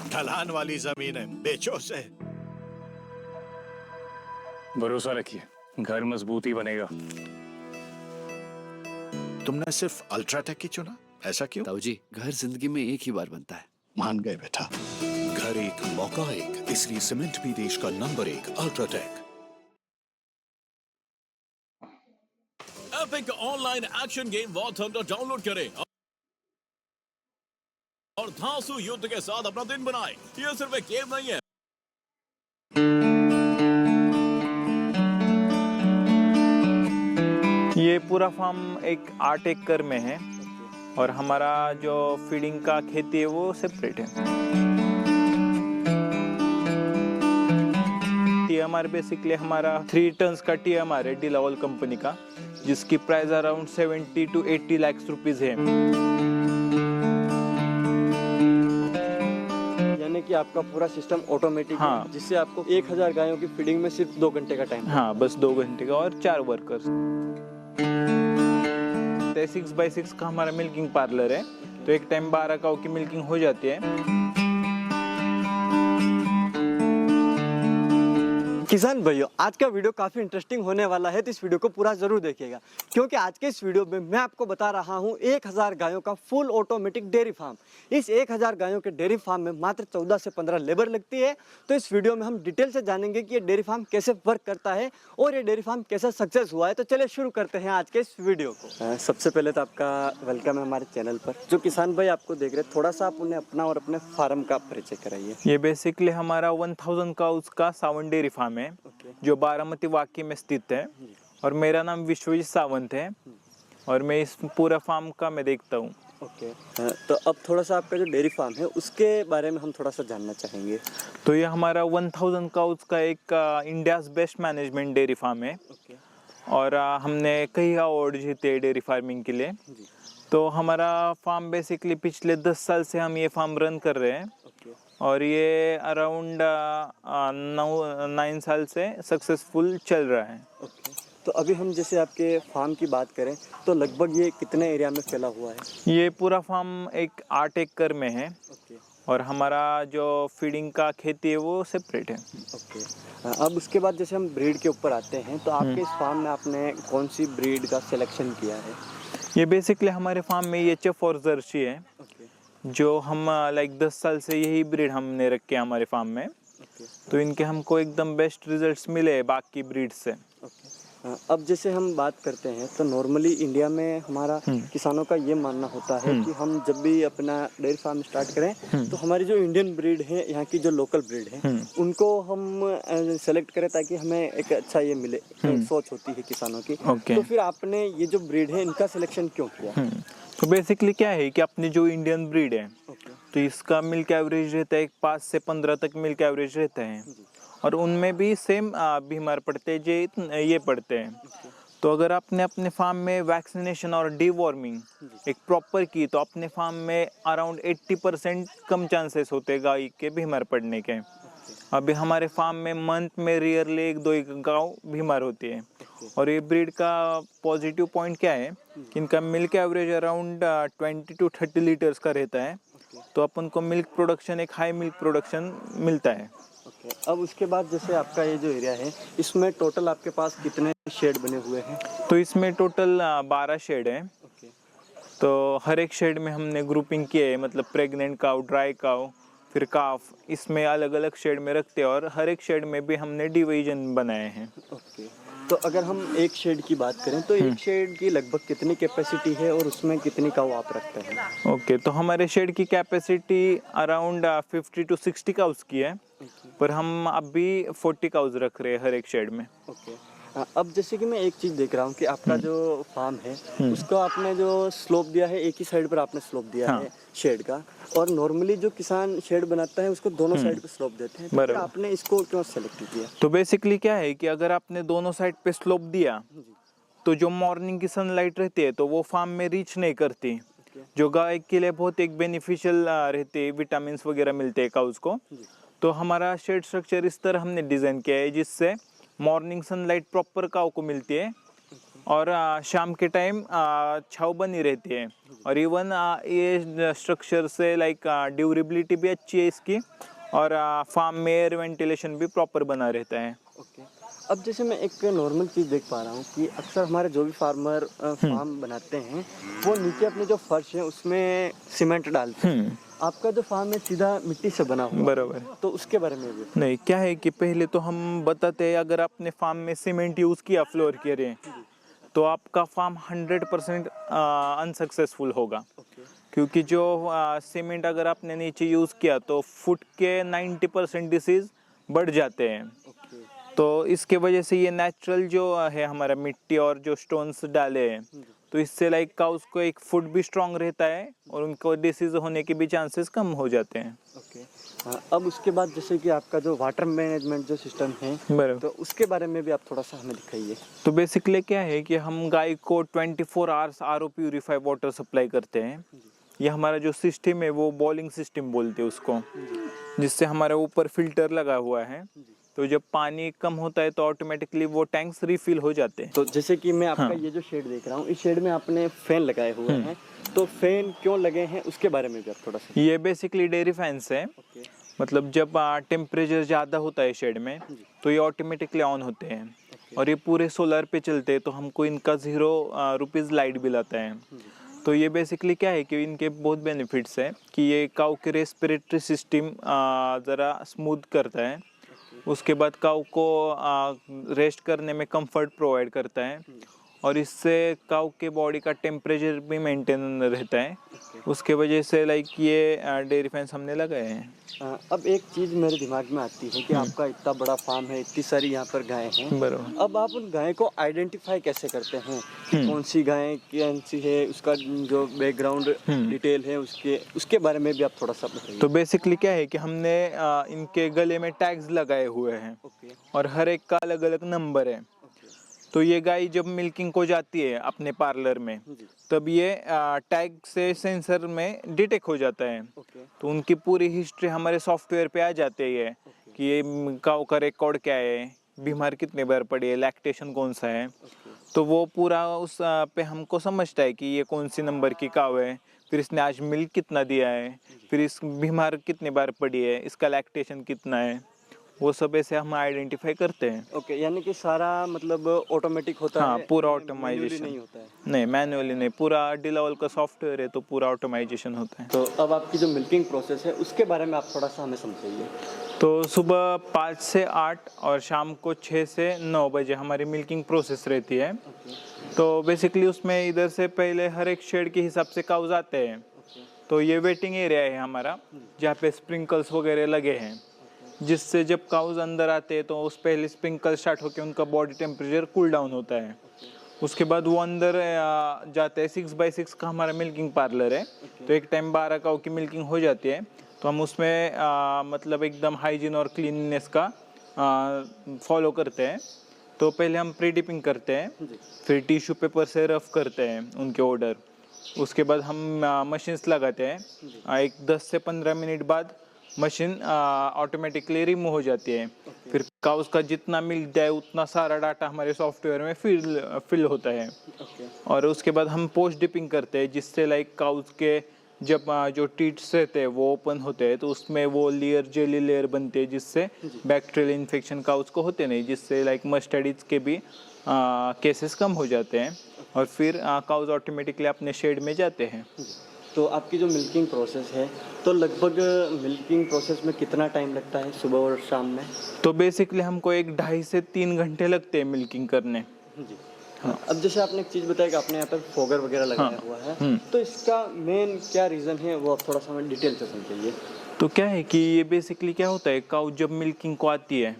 ढलान वाली जमीन है, बेचो से। भरोसा रखिए, घर मजबूत ही बनेगा। तुमने सिर्फ अल्ट्राटेक ही चुना, ऐसा क्यों? ताऊ जी, घर जिंदगी में एक ही बार बनता है। मान गए बेटा। घर एक मौका एक, इसलिए सीमेंट भी देश का number 1 UltraTech. Epic online action game war thunder download करें और धांसू युद्ध के साथ अपना दिन बनाएं। ये सिर्फ एक गेम नहीं है। ये पूरा फार्म एक 8 एकड़ में है और हमारा जो फीडिंग का खेती है वो सेपरेट है। TMR बेसिकली हमारा 3 टन्स का TMR है डिलावल कंपनी का, जिसकी price around 70 to 80 lakh rupees है। यानी कि आपका पूरा सिस्टम ऑटोमेटिक हाँ। है, जिससे आपको 1000 गायों की फीडिंग में सिर्फ 2 घंटे का टाइम। हाँ, बस 2 घंटे का और 4 वर्कर्स। 6x6 का हमारा मिल्किंग पार्लर है, तो एक टाइम 12 काऊ की मिल्किंग हो जाती है। किसान भाइयों, आज का वीडियो काफ़ी इंटरेस्टिंग होने वाला है, तो इस वीडियो को पूरा जरूर देखिएगा, क्योंकि आज के इस वीडियो में मैं आपको बता रहा हूं 1000 गायों का फुल ऑटोमेटिक डेयरी फार्म। इस 1000 गायों के डेयरी फार्म में मात्र 14 से 15 लेबर लगती है। तो इस वीडियो में हम डिटेल से जानेंगे कि ये डेयरी फार्म कैसे वर्क करता है और ये डेयरी फार्म कैसे सक्सेस हुआ है। तो चलिए शुरू करते हैं आज के इस वीडियो को। सबसे पहले तो आपका वेलकम है हमारे चैनल पर। जो किसान भाई आपको देख रहे हैं, थोड़ा सा आप उन्हें अपना और अपने फार्म का परिचय कराइए। ये बेसिकली हमारा 1000 काउस का सावन डेयरी फार्म है, जो बारामती वाकी में स्थित है। और मेरा नाम विश्वजीत सावंत है और मैं इस पूरा फार्म का मैं देखता हूँ। ओके, तो अब थोड़ा सा आपका जो डेयरी फार्म है उसके बारे में हम थोड़ा सा जानना चाहेंगे। तो ये हमारा 1000 काउस का एक India's best management dairy farm है। ओके। और हमने कई अवार्ड जीते डेयरी फार्मिंग के लिए। तो हमारा फार्म बेसिकली पिछले 10 साल से हम ये फार्म रन कर रहे हैं। ओके। और ये अराउंड 9 साल से सक्सेसफुल चल रहा है। ओके, तो अभी हम जैसे आपके फार्म की बात करें तो लगभग ये कितने एरिया में फैला हुआ है? ये पूरा फार्म एक 8 एकड़ में है। ओके। और हमारा जो फीडिंग का खेती है वो सेपरेट है। ओके, अब उसके बाद जैसे हम ब्रीड के ऊपर आते हैं, तो आपके इस फार्म में आपने कौन सी ब्रीड का सिलेक्शन किया है? ये बेसिकली हमारे फार्म में HF और जर्सी है, ओके। जो हम 10 साल से यही ब्रीड हमने रखे हैं हमारे फार्म में। ओके। तो इनके हमको एकदम बेस्ट रिजल्ट्स मिले बाकी ब्रीड से। ओके, अब जैसे हम बात करते हैं तो नॉर्मली इंडिया में हमारा किसानों का ये मानना होता है कि हम जब भी अपना डेयरी फार्म स्टार्ट करें तो हमारी जो इंडियन ब्रीड है, यहाँ की जो लोकल ब्रीड है, उनको हम सेलेक्ट करें ताकि हमें एक अच्छा ये मिले। सोच होती है किसानों की। तो फिर आपने ये जो ब्रीड है इनका सिलेक्शन क्यों किया? तो बेसिकली क्या है कि अपनी जो इंडियन ब्रीड है, तो इसका मिल्क एवरेज रहता है 5 से 15 तक मिल्क एवरेज रहता है। और उनमें भी सेम बीमार पड़ते हैं ये पड़ते हैं। तो अगर आपने अपने फार्म में वैक्सीनेशन और डीवॉर्मिंग एक प्रॉपर की, तो अपने फार्म में अराउंड 80% कम चांसेस होते हैं गाय के बीमार पड़ने के। अभी हमारे फार्म में मंथ में रियरली 1-2 गाँव बीमार होती है। और ये ब्रीड का पॉजिटिव पॉइंट क्या है कि इनका milk average around 20 to 30 litres का रहता है। तो अपन को मिल्क प्रोडक्शन, एक हाई मिल्क प्रोडक्शन मिलता है। ओके, अब उसके बाद जैसे आपका ये जो एरिया है, इसमें टोटल आपके पास कितने शेड बने हुए हैं? तो इसमें टोटल 12 शेड है। ओके। तो हर एक शेड में हमने ग्रुपिंग की है, मतलब प्रेग्नेंट काऊ, ड्राई काऊ, फिर काफ, इसमें अलग अलग शेड में रखते हैं। और हर एक शेड में भी हमने डिवीजन बनाए हैं। ओके, तो अगर हम एक शेड की बात करें तो एक शेड की लगभग कितनी कैपेसिटी है और उसमें कितनी काऊ आप रखते हैं? ओके, तो हमारे शेड की कैपेसिटी अराउंड 50 to 60 काउस की है। पर हम अभी 40 काउस रख रहे हैं हर एक शेड में। ओके, अब जैसे कि मैं एक चीज़ देख रहा हूँ कि आपका जो फार्म है उसको आपने जो स्लोप दिया है, एक ही साइड पर आपने स्लोप दिया है शेड का। और नॉर्मली जो किसान शेड बनाता है उसको दोनों साइड पे स्लोप देते हैं, तो फिर आपने इसको क्यों सेलेक्ट किया? तो बेसिकली क्या है कि अगर आपने दोनों साइड पे स्लोप दिया तो जो मॉर्निंग की सनलाइट रहती है तो वो फार्म में रीच नहीं करती, जो गाय के लिए बहुत एक बेनिफिशियल रहती है, विटामिन वगैरह मिलते हैं काउस को। तो हमारा शेड स्ट्रक्चर इस तरह हमने डिज़ाइन किया है जिससे मॉर्निंग सनलाइट प्रॉपर काऊ को मिलती है और शाम के टाइम छाँव बनी रहती है। और इवन ये स्ट्रक्चर से लाइक ड्यूरेबिलिटी भी अच्छी है इसकी, और फार्म में एयर वेंटिलेशन भी प्रॉपर बना रहता है। ओके, अब जैसे मैं एक नॉर्मल चीज़ देख पा रहा हूँ कि अक्सर हमारे जो भी फार्मर फार्म बनाते हैं वो नीचे अपने जो फर्श है उसमें सीमेंट डालते हैं। आपका जो फार्म है सीधा मिट्टी से बना हुआ है, बराबर। तो उसके बारे में भी नहीं, क्या है कि पहले तो हम बताते हैं, अगर आपने फार्म में सीमेंट यूज़ किया फ्लोर के लिए तो आपका फार्म 100% अनसक्सेसफुल होगा। क्योंकि जो सीमेंट अगर आपने नीचे यूज़ किया तो फुट के 90% डिसीज़ बढ़ जाते हैं। तो इसके वजह से ये नेचुरल जो है हमारा मिट्टी और जो स्टोन्स डाले हैं, तो इससे लाइक काउस को एक फुट भी स्ट्रांग रहता है और उनको डिसीज होने के भी चांसेस कम हो जाते हैं। ओके, अब उसके बाद जैसे कि आपका जो वाटर मैनेजमेंट जो सिस्टम है, बराबर। तो उसके बारे में भी आप थोड़ा सा हमें दिखाइए। तो बेसिकली क्या है कि हम गाय को 24 hours RO purify water supply करते हैं। ये हमारा जो सिस्टम है वो बॉलिंग सिस्टम बोलते हैं उसको, जिससे हमारे ऊपर फिल्टर लगा हुआ है। तो जब पानी कम होता है तो ऑटोमेटिकली वो टैंक्स रिफिल हो जाते हैं। तो जैसे कि मैं आपका ये जो शेड देख रहा हूँ, इस शेड में आपने फैन लगाए हुए हैं, तो फैन क्यों लगे हैं उसके बारे में भी आप थोड़ा सा। ये बेसिकली डेयरी फैंस है। मतलब जब टेम्परेचर ज़्यादा होता है शेड में तो ये ऑटोमेटिकली ऑन होते हैं और ये पूरे सोलर पे चलते हैं, तो हमको इनका 0 रुपीज़ लाइट बिल आता है। तो ये बेसिकली क्या है कि इनके बहुत बेनिफिट्स है कि ये काऊ के रेस्पिरेटरी सिस्टम ज़रा स्मूथ करता है। उसके बाद काऊ को रेस्ट करने में कंफर्ट प्रोवाइड करता है और इससे काऊ के बॉडी का टेम्परेचर भी मेंटेन रहता है। उसके वजह से लाइक ये डेयरी फैंस हमने लगाए हैं। अब एक चीज़ मेरे दिमाग में आती है कि आपका इतना बड़ा फार्म है, इतनी सारी यहाँ पर गायें हैं, बराबर। अब आप उन गाय को आइडेंटिफाई कैसे करते हैं कि कौन सी गाय कौन सी है, उसका जो बैकग्राउंड डिटेल है उसके बारे में भी आप थोड़ा सा बताइए। तो बेसिकली क्या है कि हमने इनके गले में टैग्स लगाए हुए हैं और हर एक का अलग अलग नंबर है। तो ये गाय जब मिल्किंग को जाती है अपने पार्लर में, तब ये टैग से सेंसर में डिटेक्ट हो जाता है। तो उनकी पूरी हिस्ट्री हमारे सॉफ्टवेयर पे आ जाती है कि ये काऊ का रिकॉर्ड क्या है, बीमार कितने बार पड़ी है, लैक्टेशन कौन सा है। तो वो पूरा उस पे हमको समझता है कि ये कौन सी नंबर की काऊ है, फिर इसने आज मिल्क कितना दिया है, फिर इस बीमार कितने बार पड़ी है, इसका लैक्टेशन कितना है, वो सब ऐसे हम आइडेंटिफाई करते हैं। ओके, यानी कि सारा मतलब ऑटोमेटिक होता है? हाँ, पूरा manually ऑटोमाइजेशन नहीं होता है? नहीं, मैनुअली नहीं, पूरा डिलावल का सॉफ्टवेयर है तो पूरा ऑटोमाइजेशन होता है। तो अब आपकी जो मिल्किंग प्रोसेस है उसके बारे में आप थोड़ा सा हमें समझाइए। तो सुबह 5 से 8 और शाम को 6 से 9 बजे हमारी मिल्किंग प्रोसेस रहती है। तो बेसिकली उसमें इधर से पहले हर एक शेड के हिसाब से काउज आते हैं। तो ये वेटिंग एरिया है हमारा, जहाँ पे स्प्रिंकल्स वगैरह लगे हैं, जिससे जब काउज अंदर आते हैं तो उस पहले स्प्रिंकल स्टार्ट होकर उनका बॉडी टेम्परेचर कूल डाउन होता है। उसके बाद वो अंदर जाते हैं। 6x6 का हमारा मिल्किंग पार्लर है। तो एक टाइम 12 काऊ की मिल्किंग हो जाती है, तो हम उसमें मतलब एकदम हाइजीन और क्लीननेस का फॉलो करते हैं। तो पहले हम प्री डिपिंग करते हैं, फिर टिश्यू पेपर से रफ करते हैं उनके ऑर्डर। उसके बाद हम मशीन्स लगाते हैं। एक 10 से 15 मिनट बाद मशीन ऑटोमेटिकली रिमूव हो जाती है। फिर काउस का जितना मिल्क जाए उतना सारा डाटा हमारे सॉफ्टवेयर में फिल होता है। और उसके बाद हम पोस्ट डिपिंग करते हैं, जिससे लाइक काउस के जब जो टीट्स रहते हैं वो ओपन होते हैं, तो उसमें वो लेयर जेली लेयर बनते हैं, जिससे बैक्टीरियल इन्फेक्शन काउस को होते नहीं, जिससे लाइक मस्टर्डिज के भी केसेस कम हो जाते हैं। और फिर काउस ऑटोमेटिकली अपने शेड में जाते हैं। तो आपकी जो मिल्किंग प्रोसेस है, तो लगभग मिल्किंग प्रोसेस में कितना टाइम लगता है सुबह और शाम में? तो बेसिकली हमको 2.5 से 3 घंटे लगते हैं मिल्किंग करने। जी हाँ। अब जैसे आपने एक चीज़ बताया कि आपने यहाँ पर फोगर वगैरह लगाया हुआ है, तो इसका मेन क्या रीज़न है वो आप थोड़ा सा हमें डिटेल से समझाइए। तो क्या है कि ये बेसिकली क्या होता है, काऊ जब मिल्किंग को आती है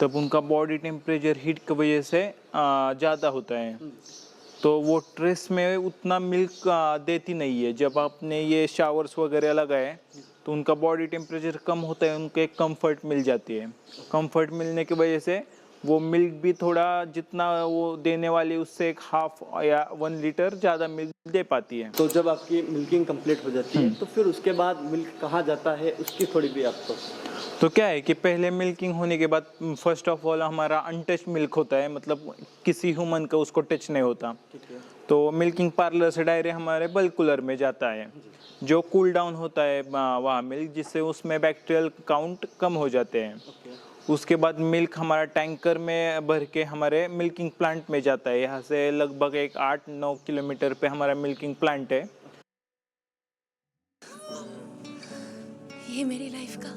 तब उनका बॉडी टेम्परेचर हीट की वजह से ज़्यादा होता है, तो वो ट्रेस में उतना मिल्क देती नहीं है। जब आपने ये शावर्स वगैरह लगाए तो उनका बॉडी टेम्परेचर कम होता है, उनको एक कंफर्ट मिल जाती है। कंफर्ट मिलने की वजह से वो मिल्क भी थोड़ा जितना वो देने वाली उससे एक हाफ या 1 लीटर ज़्यादा मिल्क दे पाती है। तो जब आपकी मिल्किंग कंप्लीट हो जाती है तो फिर उसके बाद मिल्क कहाँ जाता है उसकी थोड़ी भी आपको। तो क्या है कि पहले मिल्किंग होने के बाद फर्स्ट ऑफ ऑल हमारा अनटच मिल्क होता है, मतलब किसी ह्यूमन का उसको टच नहीं होता। तो मिल्किंग पार्लर से डायरेक्ट हमारे बल्क कूलर में जाता है, जो कूल डाउन होता है वहाँ मिल्क, जिससे उसमें बैक्टीरियल काउंट कम हो जाते हैं। उसके बाद मिल्क हमारा टैंकर में भर के हमारे मिल्किंग प्लांट में जाता है। यहाँ से लगभग एक 8-9 किलोमीटर पे हमारा मिल्किंग प्लांट है। ये मेरी लाइफ का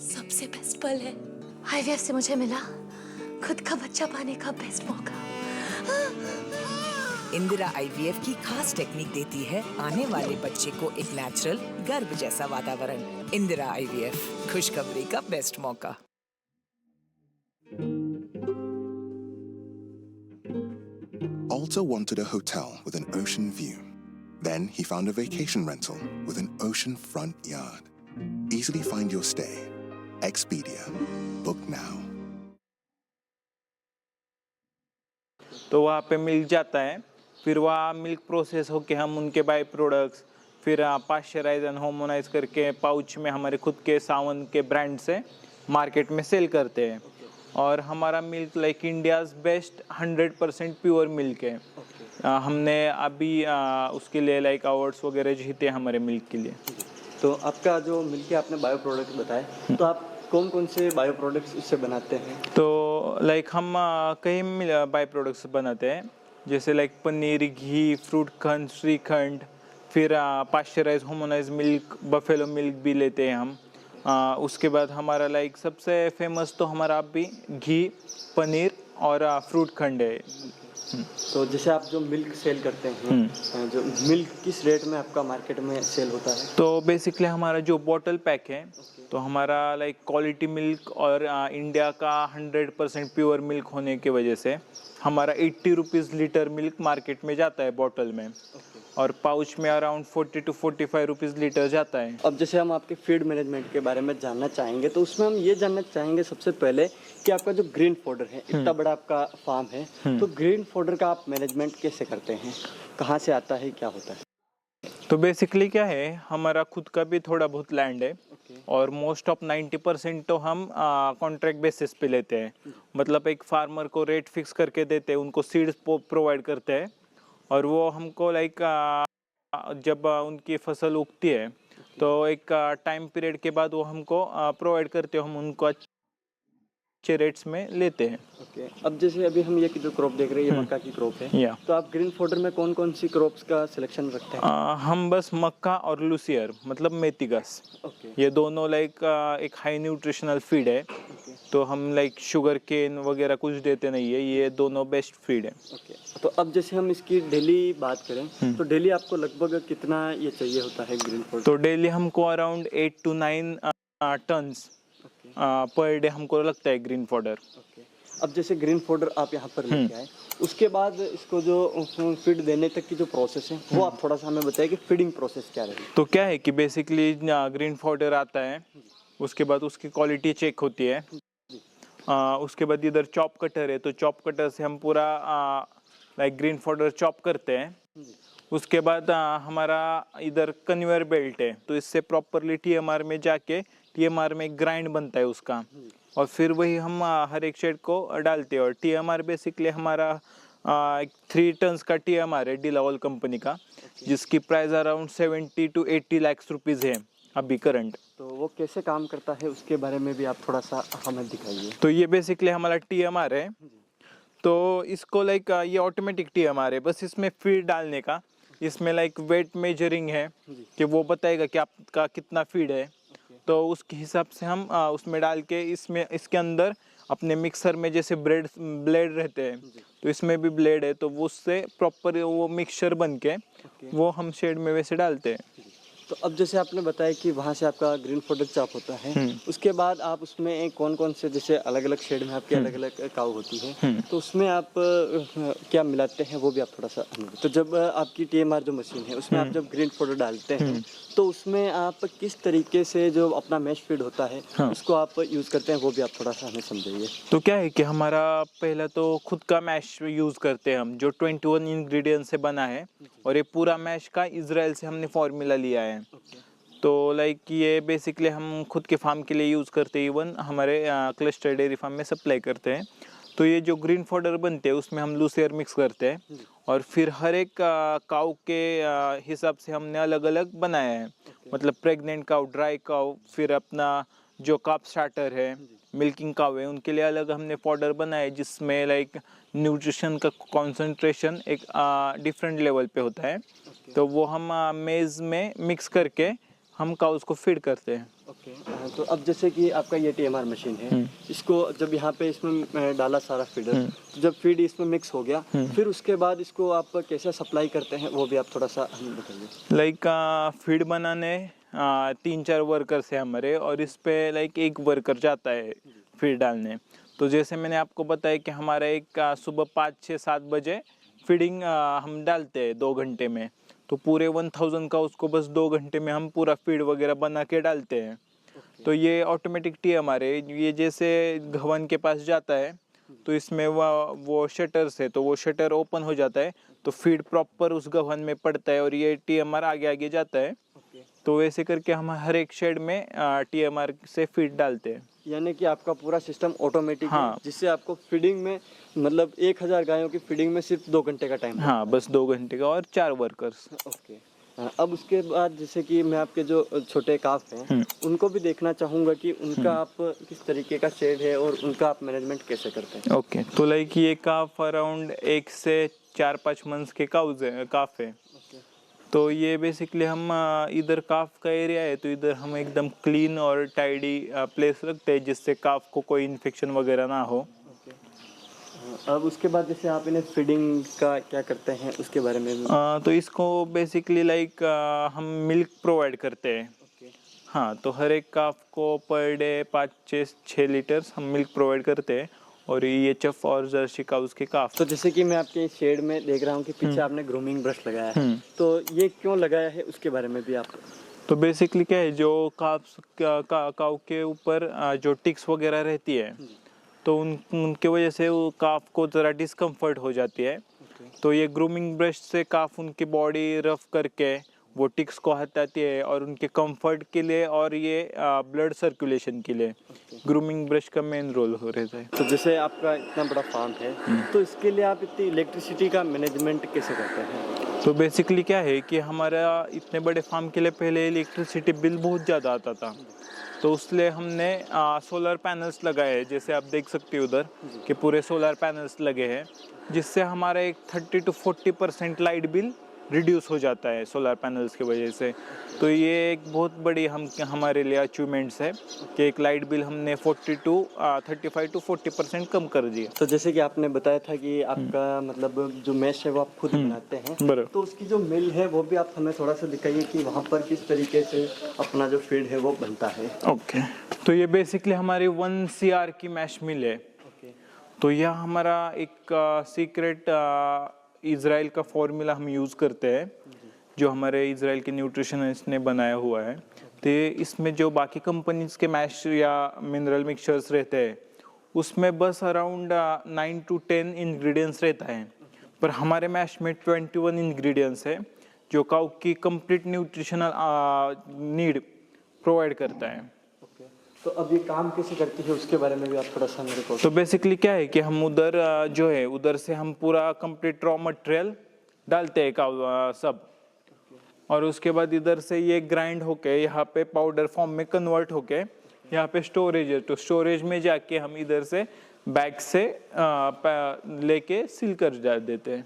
सबसे बेस्ट पल है। आईवीएफ से मुझे मिला खुद का बच्चा पाने का बेस्ट मौका। इंदिरा आईवीएफ की खास टेक्निक देती है आने वाले बच्चे को एक नेचुरल गर्भ जैसा वातावरण। इंदिरा आईवीएफ, खुशखबरी का बेस्ट मौका। Alta wanted a hotel with an ocean view. Then he found a vacation rental with an ocean front yard. Easily find your stay. Expedia. Book now. तो वहाँ पे मिल्क जाता है, फिर वहाँ मिल्क प्रोसेस होके हम उनके बाई प्रोडक्ट्स फिर पाश्चराइज एंड हार्मोनाइज करके पाउच में हमारे खुद के सावन के ब्रांड से मार्केट में सेल करते हैं। और हमारा milk like India's best 100% pure milk है। हमने अभी उसके लिए लाइक अवार्ड्स वगैरह जीते हमारे मिल्क के लिए। तो आपका जो मिल्क है आपने बायो प्रोडक्ट बताए, तो आप कौन कौन से बायो प्रोडक्ट्स इससे बनाते हैं? तो लाइक हम कई बाई प्रोडक्ट्स बनाते हैं, जैसे लाइक पनीर, घी, फ्रूट खंड, श्रीखंड, फिर pasteurise harmonise milk, buffalo milk भी लेते हैं हम। उसके बाद हमारा लाइक सबसे फेमस तो हमारा अभी घी, पनीर और फ्रूट खंड है। तो जैसे आप जो मिल्क सेल करते हैं, जो मिल्क किस रेट में आपका मार्केट में सेल होता है? तो बेसिकली हमारा जो बॉटल पैक है, तो हमारा लाइक क्वालिटी मिल्क और इंडिया का 100% प्योर मिल्क होने की वजह से हमारा 80 रुपीज़ लीटर मिल्क मार्केट में जाता है बॉटल में, और पाउच में अराउंड 40 to 45 रुपीज़ लीटर जाता है। अब जैसे हम आपके फीड मैनेजमेंट के बारे में जानना चाहेंगे, तो उसमें हम ये जानना चाहेंगे सबसे पहले कि आपका जो ग्रीन फॉडर है, इतना बड़ा आपका फार्म है, तो ग्रीन फॉडर का आप मैनेजमेंट कैसे करते हैं? कहाँ से आता है, क्या होता है? तो बेसिकली क्या है, हमारा खुद का भी थोड़ा बहुत लैंड है, और मोस्ट ऑफ 90% तो हम कॉन्ट्रैक्ट बेसिस पे लेते हैं। मतलब एक फार्मर को रेट फिक्स करके देते हैं, उनको सीड्स प्रोवाइड करते हैं, और वो हमको लाइक जब उनकी फसल उगती है तो एक टाइम पीरियड के बाद वो हमको प्रोवाइड करते हो, हम उनको अच्छे रेट्स में लेते हैं। ओके, अब जैसे अभी हम ये जो क्रॉप देख रहे हैं, ये मक्का की क्रॉप है, तो आप ग्रीन फॉडर में कौन कौन सी क्रॉप्स का सिलेक्शन रखते हैं? हम बस मक्का और लूसियर, मतलब मेथी घास, ये दोनों लाइक एक हाई न्यूट्रिशनल फीड है। तो हम लाइक शुगर केन वगैरह कुछ देते नहीं है, ये दोनों बेस्ट फीड है। ओके, तो अब जैसे हम इसकी डेली बात करें, तो डेली आपको लगभग कितना ये चाहिए होता है ग्रीन फॉडर? तो डेली हमको around 8 to 9 tons per day हमको लगता है ग्रीन फॉडर। अब जैसे ग्रीन फॉडर आप यहाँ पर लेके आए, उसके बाद इसको जो फीड देने तक की जो प्रोसेस है, वो आप थोड़ा सा हमें बताइए कि फीडिंग प्रोसेस क्या रहेगी? तो क्या है कि बेसिकली ग्रीन फॉडर आता है, उसके बाद उसकी क्वालिटी चेक होती है, उसके बाद इधर चॉप कटर है, तो चॉप कटर से हम पूरा लाइक ग्रीन फॉडर चॉप करते हैं। उसके बाद हमारा इधर कन्वेयर बेल्ट है, तो इससे प्रॉपरली टीएमआर में जाके टीएमआर में ग्राइंड बनता है उसका, और फिर वही हम हर एक शेड को डालते हैं। और टीएमआर बेसिकली हमारा 3 टन्स का टीएमआर है डिलावल कंपनी का, जिसकी price around 70 to 80 lakh rupees है अभी करंट। तो वो कैसे काम करता है उसके बारे में भी आप थोड़ा सा हमें दिखाइए। तो ये बेसिकली हमारा टीएमआर है, तो इसको लाइक ये ऑटोमेटिक टीएमआर है, बस इसमें फीड डालने का, इसमें लाइक वेट मेजरिंग है कि वो बताएगा कि आपका कितना फीड है, तो उसके हिसाब से हम उसमें डाल के इसके अंदर अपने मिक्सर में जैसे ब्लेड रहते हैं, तो इसमें भी ब्लेड है, तो वो उससे प्रॉपर वो मिक्सचर बन के वो हम शेड में वैसे डालते हैं। तो तो अब जैसे आपने बताया कि वहाँ से आपका ग्रीन फॉडर चाप होता है, उसके बाद आप उसमें कौन कौन से जैसे अलग अलग शेड में आपकी अलग अलग काऊ होती है, तो उसमें आप क्या मिलाते हैं वो भी आप थोड़ा सा तो जब आपकी TMR जो मशीन है उसमें आप जब ग्रीन फॉडर डालते हैं तो उसमें आप किस तरीके से जो अपना मैश फीड होता है उसको आप यूज़ करते हैं वो भी आप थोड़ा सा हमें समझाइए। तो क्या है कि हमारा पहला तो खुद का मैश यूज़ करते हैं हम, जो 21 इंग्रेडिएंट से बना है, और ये पूरा मैश का इजराइल से हमने फॉर्मूला लिया है। तो लाइक ये बेसिकली हम खुद के फार्म के लिए यूज़ करते हैं, इवन हमारे क्लस्टर डेयरी फार्म में सप्लाई करते हैं। तो ये जो ग्रीन फॉडर बनते हैं उसमें हम लूस एयर मिक्स करते हैं, और फिर हर एक काऊ के हिसाब से हमने अलग अलग बनाया है। मतलब प्रेग्नेंट काऊ, ड्राई काऊ, फिर अपना जो काप स्टार्टर है, मिल्किंग काऊ है, उनके लिए अलग हमने फॉडर बनाया है, जिसमें लाइक न्यूट्रिशन का कॉन्सेंट्रेशन एक डिफरेंट लेवल पे होता है। तो वो हम मेज़ में मिक्स करके हम काउस को फीड करते हैं। ओके, तो अब जैसे कि आपका ये TMR मशीन है, इसको जब यहाँ पे इसमें डाला सारा फीडर, तो जब फीड इसमें मिक्स हो गया, फिर उसके बाद इसको आप कैसे सप्लाई करते हैं वो भी आप थोड़ा सा हमें बताइए। लाइक फीड बनाने 3-4 वर्कर्स है हमारे, और इस पे लाइक एक वर्कर जाता है फीड डालने। तो जैसे मैंने आपको बताया कि हमारा एक सुबह 5-6-7 बजे फीडिंग हम डालते हैं 2 घंटे में, तो पूरे 1000 का उसको बस 2 घंटे में हम पूरा फीड वगैरह बना के डालते हैं। तो ये ऑटोमेटिक TMR है, ये जैसे घवन के पास जाता है तो इसमें वो शटर से, तो वो शटर ओपन हो जाता है, तो फीड प्रॉपर उस घवन में पड़ता है और ये TMR आगे आगे जाता है। तो वैसे करके हम हर एक शेड में TMR से फीड डालते हैं। यानी कि आपका पूरा सिस्टम ऑटोमेटिक हाँ। है, जिससे आपको फीडिंग में मतलब 1000 गायों की फीडिंग में सिर्फ 2 घंटे का टाइम। हाँ, बस 2 घंटे का, और 4 वर्कर्स। ओके, अब उसके बाद जैसे कि मैं आपके जो छोटे काफ हैं उनको भी देखना चाहूँगा कि उनका आप किस तरीके का शेड है और उनका आप मैनेजमेंट कैसे करते हैं। ओके, तो लाइक ये काफ अराउंड 1 से 4-5 मंथ्स के काफ है। तो ये बेसिकली हम इधर काफ का एरिया है, तो इधर हम एकदम क्लीन और टाइडी प्लेस रखते हैं, जिससे काफ को कोई इन्फेक्शन वगैरह ना हो। अब उसके बाद जैसे आप इन्हें फीडिंग का क्या करते हैं उसके बारे में भी। तो इसको बेसिकली लाइक हम मिल्क प्रोवाइड करते हैं। हाँ, तो हर एक काफ को पर डे 5-6 लीटर्स हम मिल्क प्रोवाइड करते हैं, और ये चफ और जर्सी का उसके काफ। तो जैसे कि मैं आपके शेड में देख रहा हूँ कि पीछे आपने ग्रूमिंग ब्रश लगाया है, तो ये क्यों लगाया है उसके बारे में भी आप। तो बेसिकली क्या है, जो काऊ के ऊपर जो टिक्स वगैरह रहती है, तो उनके वजह से वो काफ को ज़रा डिस्कम्फर्ट हो जाती है। तो ये ग्रूमिंग ब्रश से काफ उनकी बॉडी रफ करके वो टिक्स को हटाती है, और उनके कंफर्ट के लिए और ये ब्लड सर्कुलेशन के लिए ग्रूमिंग ब्रश का मेन रोल हो रहता है। तो जैसे आपका इतना बड़ा फार्म है, तो इसके लिए आप इतनी इलेक्ट्रिसिटी का मैनेजमेंट कैसे करते हैं। तो बेसिकली क्या है कि हमारा इतने बड़े फार्म के लिए पहले इलेक्ट्रिसिटी बिल बहुत ज़्यादा आता था, तो उसलिए हमने सोलर पैनल्स लगाए, जैसे आप देख सकते हो उधर कि पूरे सोलर पैनल्स लगे हैं, जिससे हमारा एक 30 to 40% लाइट बिल रिड्यूस हो जाता है सोलर पैनल्स की वजह से। तो ये एक बहुत बड़ी हमारे लिए अचीवमेंट्स है कि एक लाइट बिल हमने 35 to 40% कम कर दिया। तो जैसे कि आपने बताया था कि आपका मतलब जो मैश है वो आप खुद बनाते हैं, तो उसकी जो मिल है वो भी आप हमें थोड़ा सा दिखाइए कि वहाँ पर किस तरीके से अपना जो फीड है वो बनता है। ओके, तो ये बेसिकली हमारी 1 CR की मैश मिल है। तो यह हमारा एक सीक्रेट इज़राइल का फॉर्मूला हम यूज़ करते हैं, जो हमारे इज़राइल के न्यूट्रिशनिस्ट ने बनाया हुआ है। तो इसमें जो बाकी कंपनीज के मैश या मिनरल मिक्सचर्स रहते हैं, उसमें बस अराउंड 9 to 10 इंग्रेडिएंट्स रहता है, पर हमारे मैश में 21 इंग्रेडिएंट्स है, जो काऊ की कंप्लीट न्यूट्रिशनल नीड प्रोवाइड करता है। तो अब ये काम कैसे करती है उसके बारे में भी आप थोड़ा सा मेरे को। तो बेसिकली क्या है कि हम उधर जो है उधर से हम पूरा कंप्लीट रॉ मटेरियल डालते हैं सब, और उसके बाद इधर से ये ग्राइंड होके यहाँ पे पाउडर फॉर्म में कन्वर्ट होके यहाँ पे स्टोरेज है, तो स्टोरेज में जाके हम इधर से बैग से लेके सील कर जा देते हैं।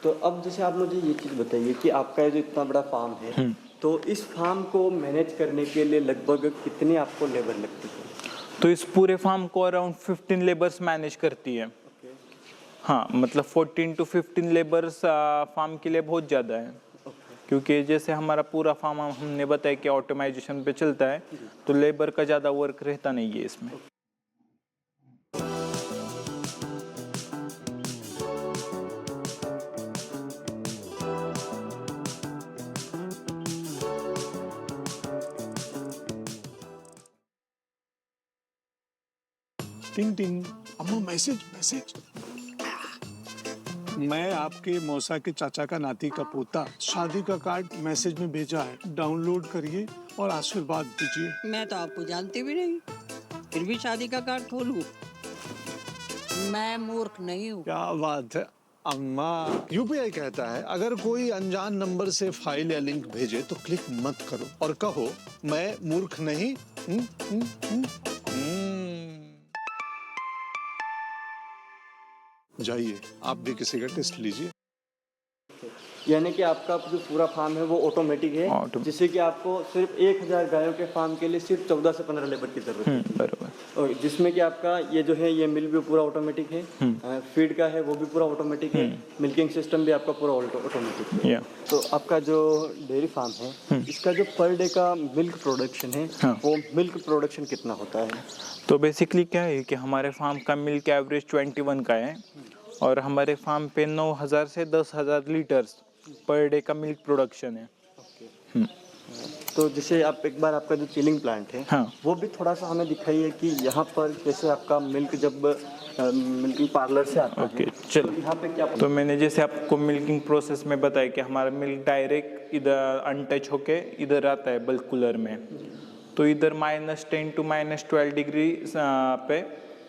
तो अब जैसे आप मुझे ये चीज़ बताइए कि आपका जो इतना बड़ा फार्म है, तो इस फार्म को मैनेज करने के लिए लगभग कितनी आपको लेबर लगती है। तो इस पूरे फार्म को अराउंड 15 लेबर्स मैनेज करती है। हाँ, मतलब 14 to 15 लेबर्स फार्म के लिए बहुत ज़्यादा है, क्योंकि जैसे हमारा पूरा फार्म हमने बताया कि ऑटोमाइजेशन पे चलता है, तो लेबर का ज़्यादा वर्क रहता नहीं है इसमें। टिंग टिंग, अम्मा मैसेज मैसेज। मैं आपके मौसा के चाचा का नाती का पोता, शादी का कार्ड मैसेज में भेजा है, डाउनलोड करिए और आशीर्वाद दीजिए। मैं तो आपको जानती भी नहीं, फिर भी शादी का कार्ड खोलूं? मैं मूर्ख नहीं हूँ। क्या बात है अम्मा। यूपीआई कहता है अगर कोई अनजान नंबर से फाइल या लिंक भेजे तो क्लिक मत करो और कहो मैं मूर्ख नहीं। जाइए आप भी किसी का टेस्ट लीजिए। यानी कि आपका जो पूरा फार्म है वो ऑटोमेटिक है, जिससे कि आपको सिर्फ 1000 गायों के फार्म के लिए सिर्फ 14 से 15 लेबर की जरूरत है। बराबर। और जिसमें कि आपका ये जो है ये मिल भी पूरा ऑटोमेटिक है, फीड का है वो भी पूरा ऑटोमेटिक है, मिल्किंग सिस्टम भी आपका पूरा ऑटोमेटिक है। तो आपका जो डेयरी फार्म है इसका जो पर डे का मिल्क प्रोडक्शन है वो मिल्क प्रोडक्शन कितना होता है? तो बेसिकली क्या है कि हमारे फार्म का मिल्क एवरेज 21 का है और हमारे फार्म पे 9000 से 10,000 लीटर्स पर डे का मिल्क प्रोडक्शन है। तो जैसे आप एक बार आपका जो चिलिंग प्लांट है वो भी थोड़ा सा हमें दिखाइए कि यहाँ पर कैसे आपका मिल्क जब मिल्किंग पार्लर से आता है। चलो तो यहाँ पे क्या तो मैंने जैसे आपको मिल्किंग प्रोसेस में बताया कि हमारा मिल्क डायरेक्ट इधर अनटच होके इधर आता है बल्क कूलर में, तो इधर -10 to -12 डिग्री पे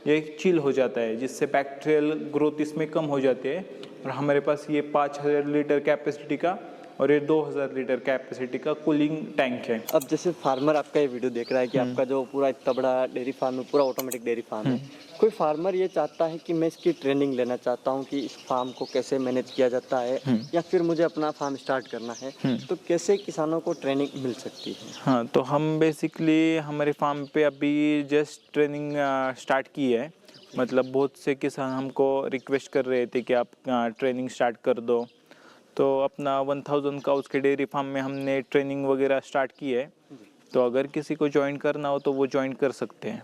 ये चिल हो जाता है, जिससे बैक्टीरियल ग्रोथ इसमें कम हो जाती है। और हमारे पास ये 5000 लीटर कैपेसिटी का और ये 2000 लीटर कैपेसिटी का कूलिंग टैंक है। अब जैसे फार्मर आपका ये वीडियो देख रहा है कि आपका जो पूरा इतना बड़ा डेयरी फार्म है, पूरा ऑटोमेटिक डेयरी फार्म है, कोई फार्मर ये चाहता है कि मैं इसकी ट्रेनिंग लेना चाहता हूँ कि इस फार्म को कैसे मैनेज किया जाता है, या फिर मुझे अपना फार्म स्टार्ट करना है, तो कैसे किसानों को ट्रेनिंग मिल सकती है? हाँ, तो हम बेसिकली हमारे फार्म पे अभी जस्ट ट्रेनिंग स्टार्ट की है। मतलब बहुत से किसान हमको रिक्वेस्ट कर रहे थे कि आप ट्रेनिंग स्टार्ट कर दो, तो अपना 1000 का उसके डेयरी फार्म में हमने ट्रेनिंग वगैरह स्टार्ट की है। तो अगर किसी को ज्वाइन करना हो तो वो ज्वाइन कर सकते हैं।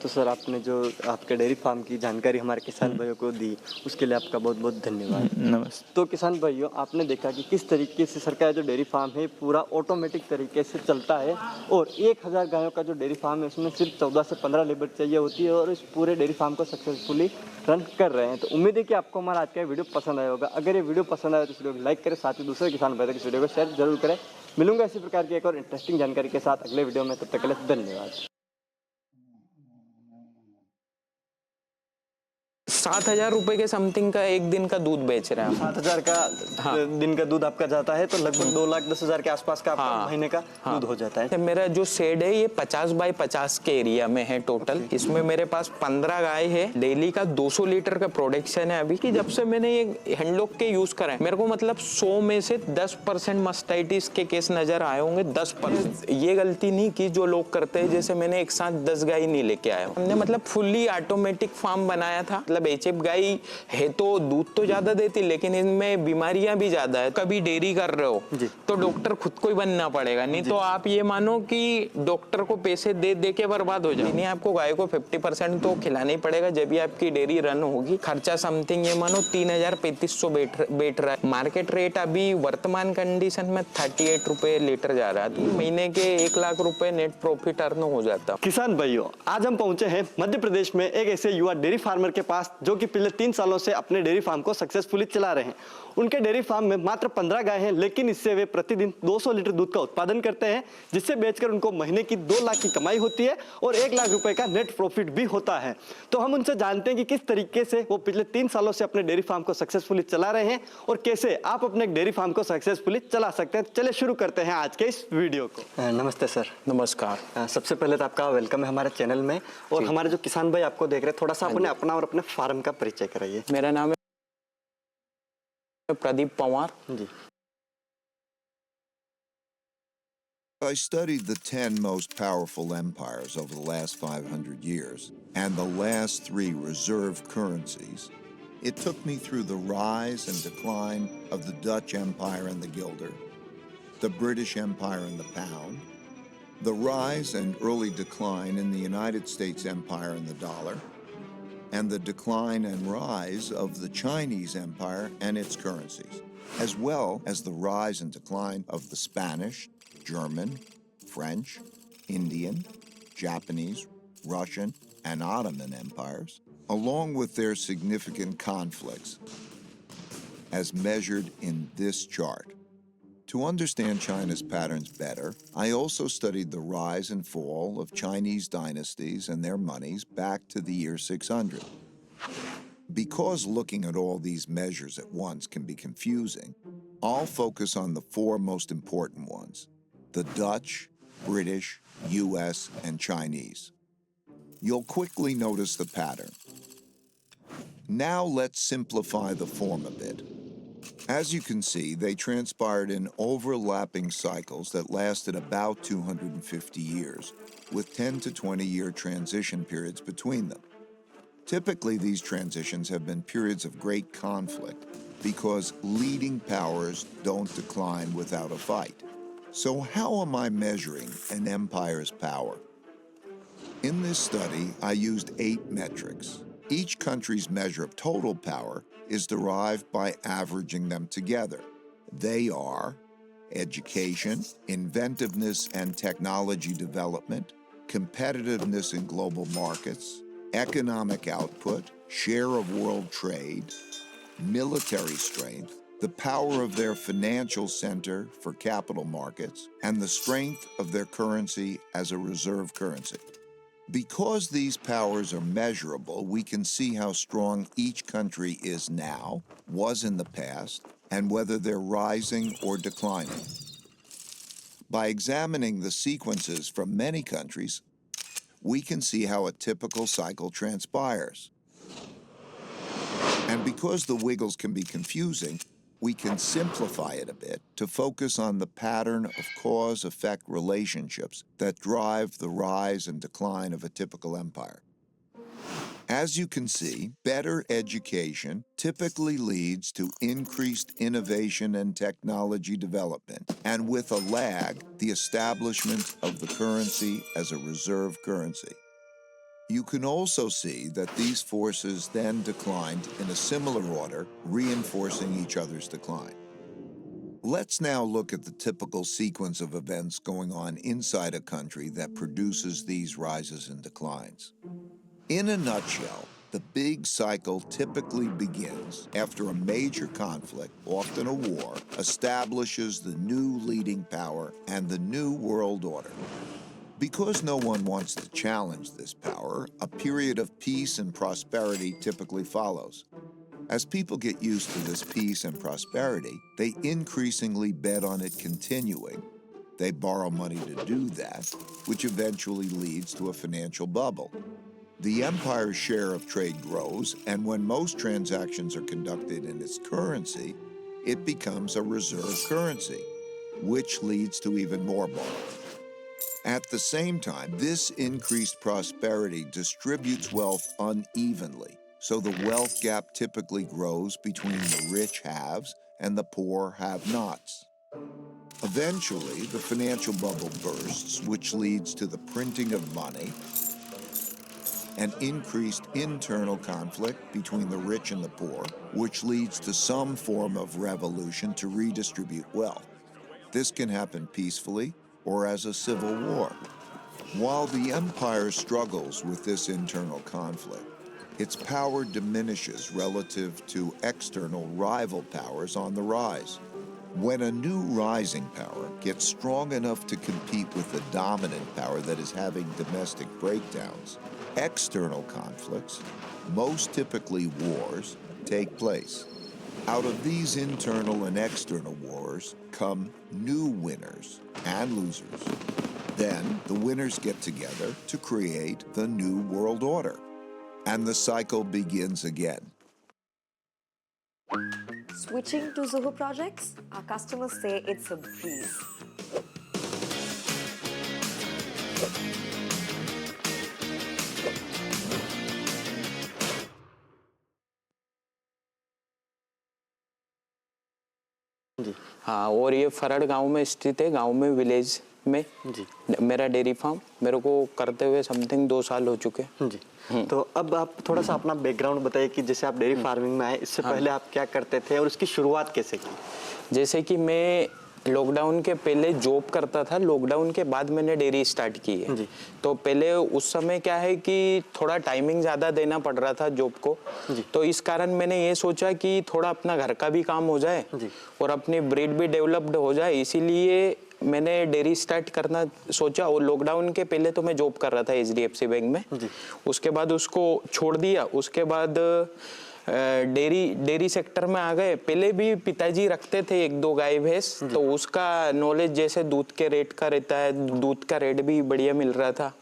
तो सर आपने जो आपके डेयरी फार्म की जानकारी हमारे किसान भाइयों को दी उसके लिए आपका बहुत बहुत धन्यवाद। नमस्ते। तो किसान भाइयों आपने देखा कि किस तरीके से सर का जो डेयरी फार्म है पूरा ऑटोमेटिक तरीके से चलता है और 1000 गायों का जो डेयरी फार्म है उसमें सिर्फ 14 से 15 लेबर चाहिए होती है और इस पूरे डेयरी फार्म को सक्सेसफुली रन कर रहे हैं। तो उम्मीद है कि आपको हमारा आज का वीडियो पसंद आया होगा। अगर ये वीडियो पसंद आया तो इस वीडियो को लाइक करें, साथ ही दूसरे किसान भाई तक इस वीडियो को शेयर जरूर करें। मिलूंगा इसी प्रकार की एक और इंटरेस्टिंग जानकारी के साथ अगले वीडियो में, तब तक के लिए धन्यवाद। 7000 रुपए के समथिंग का एक दिन का दूध बेच रहे हैं। 7000 का दिन का दूध आपका जाता है तो लगभग 2,10,000 के आसपास का आपका महीने का दूध हो जाता है। मेरा जो शेड है ये 50 बाय 50 के एरिया में है टोटल। इसमें मेरे पास 15 गाय है। डेली का 200 लीटर का प्रोडक्शन है। अभी की जब से मैंने ये हैंडलॉक के यूज करा है मेरे को मतलब 100 में से 10% मास्टाइटिस के केस नजर आए होंगे। 10%। ये गलती नहीं की जो लोग करते हैं, जैसे मैंने एक साथ 10 गाय नहीं लेके आया। हमने मतलब फुल्ली ऑटोमेटिक फार्म बनाया था। मतलब एचएफ गाय है तो दूध तो ज्यादा देती लेकिन इनमें बीमारियां भी ज्यादा है। कभी डेयरी कर रहे हो तो डॉक्टर खुद को ही बनना पड़ेगा, नहीं तो आप ये मानो कि डॉक्टर को पैसे दे दे के बर्बाद हो जाए। नहीं, आपको गाय को 50% तो खिलाना ही पड़ेगा जब भी आपकी डेयरी रन होगी। खर्चा समथिंग ये मानो 3,3500 बैठ रहा है। मार्केट रेट अभी वर्तमान कंडीशन में 38 रुपए लीटर जा रहा है। तो महीने के 1 लाख रुपए नेट प्रॉफिट अर्न हो जाता। किसान भाइयों आज हम पहुंचे हैं मध्य प्रदेश में एक ऐसे युवा डेयरी फार्मर के पास जो कि पिछले 3 सालों से अपने डेयरी फार्म को सक्सेसफुली चला रहे हैं। उनके डेयरी फार्म में मात्र 15 गाय हैं, लेकिन इससे वे प्रतिदिन 200 लीटर दूध का उत्पादन करते हैं, जिससे बेचकर उनको महीने की 2 लाख की कमाई होती है और 1 लाख रुपए का नेट प्रॉफिट भी होता है। तो हम उनसे जानते हैं कि किस तरीके से वो पिछले 3 सालों से अपने डेयरी फार्म को सक्सेसफुली चला रहे हैं और कैसे आप अपने डेयरी फार्म को सक्सेसफुली चला सकते हैं। चलिए शुरू करते हैं आज के इस वीडियो को। नमस्ते सर। नमस्कार। सबसे पहले तो आपका वेलकम है हमारे चैनल में। और हमारे जो किसान भाई आपको देख रहे हैं, थोड़ा सा अपना और अपने फार्म का परिचय कराइए। मेरा नाम है Pradeep Pawar ji. I studied the 10 most powerful empires over the last 500 years, and the last 3 reserve currencies it took me through the rise and decline of the Dutch Empire and the guilder, the British Empire and the pound, the rise and early decline in the United States Empire and the dollar, and the decline and rise of the Chinese Empire and its currencies, as well as the rise and decline of the Spanish, German, French, Indian, Japanese, Russian, and Ottoman empires, along with their significant conflicts, as measured in this chart. To understand China's patterns better, I also studied the rise and fall of Chinese dynasties and their monies back to the year 600. Because looking at all these measures at once can be confusing, I'll focus on the four most important ones: the Dutch, British, US, and Chinese. You'll quickly notice the pattern. Now let's simplify the form a bit. As you can see, they transpired in overlapping cycles that lasted about 250 years, with 10 to 20-year transition periods between them. Typically, these transitions have been periods of great conflict because leading powers don't decline without a fight. So how am I measuring an empire's power? In this study, I used 8 metrics. Each country's measure of total power is derived by averaging them together. They are education, inventiveness and technology development, competitiveness in global markets, economic output, share of world trade, military strength, the power of their financial center for capital markets, and the strength of their currency as a reserve currency. Because these powers are measurable, we can see how strong each country is now, was in the past, and whether they're rising or declining. By examining the sequences from many countries, we can see how a typical cycle transpires. And because the wiggles can be confusing, we can simplify it a bit to focus on the pattern of cause-effect relationships that drive the rise and decline of a typical empire. As you can see, better education typically leads to increased innovation and technology development, and with a lag, the establishment of the currency as a reserve currency. You can also see that these forces then declined in a similar order, reinforcing each other's decline. Let's now look at the typical sequence of events going on inside a country that produces these rises and declines. In a nutshell, the big cycle typically begins after a major conflict, often a war, establishes the new leading power and the new world order. Because no one wants to challenge this power, a period of peace and prosperity typically follows. As people get used to this peace and prosperity, they increasingly bet on it continuing. They borrow money to do that, which eventually leads to a financial bubble. The empire's share of trade grows, and when most transactions are conducted in its currency, it becomes a reserve currency, which leads to even more borrowing. At the same time, this increased prosperity distributes wealth unevenly, so the wealth gap typically grows between the rich haves and the poor have-nots. Eventually, the financial bubble bursts, which leads to the printing of money and increased internal conflict between the rich and the poor, which leads to some form of revolution to redistribute wealth. This can happen peacefully or as a civil war. While the empire struggles with this internal conflict, its power diminishes relative to external rival powers on the rise. When a new rising power gets strong enough to compete with the dominant power that is having domestic breakdowns, external conflicts, most typically wars, take place. Out of these internal and external wars come new winners and losers. Then the winners get together to create the new world order, and the cycle begins again. Switching to Zoho projects, our customers say it's a breeze. हाँ, और ये फरड़ गांव में स्थित है, गांव में village में जी मेरा डेयरी फार्म मेरे को करते हुए समथिंग 2 साल हो चुके हैं। जी तो अब आप थोड़ा सा अपना बैकग्राउंड बताइए कि जैसे आप डेयरी फार्मिंग में आए, इससे पहले आप क्या करते थे और उसकी शुरुआत कैसे की? जैसे कि मैं लॉकडाउन के पहले जॉब करता था, लॉकडाउन के बाद मैंने डेयरी स्टार्ट की है। तो पहले उस समय क्या है कि थोड़ा टाइमिंग ज़्यादा देना पड़ रहा था जॉब को, तो इस कारण मैंने ये सोचा कि थोड़ा अपना घर का भी काम हो जाए और अपनी ब्रीड भी डेवलप्ड हो जाए, इसीलिए मैंने डेयरी स्टार्ट करना सोचा। और लॉकडाउन के पहले तो मैं जॉब कर रहा था HDFC बैंक में, उसके बाद उसको छोड़ दिया। उसके बाद डेयरी सेक्टर में आ गए। पहले भी पिताजी रखते थे 1-2 गाय भैंस, तो उसका नॉलेज जैसे दूध के रेट का रहता है, दूध का रेट भी बढ़िया मिल रहा था,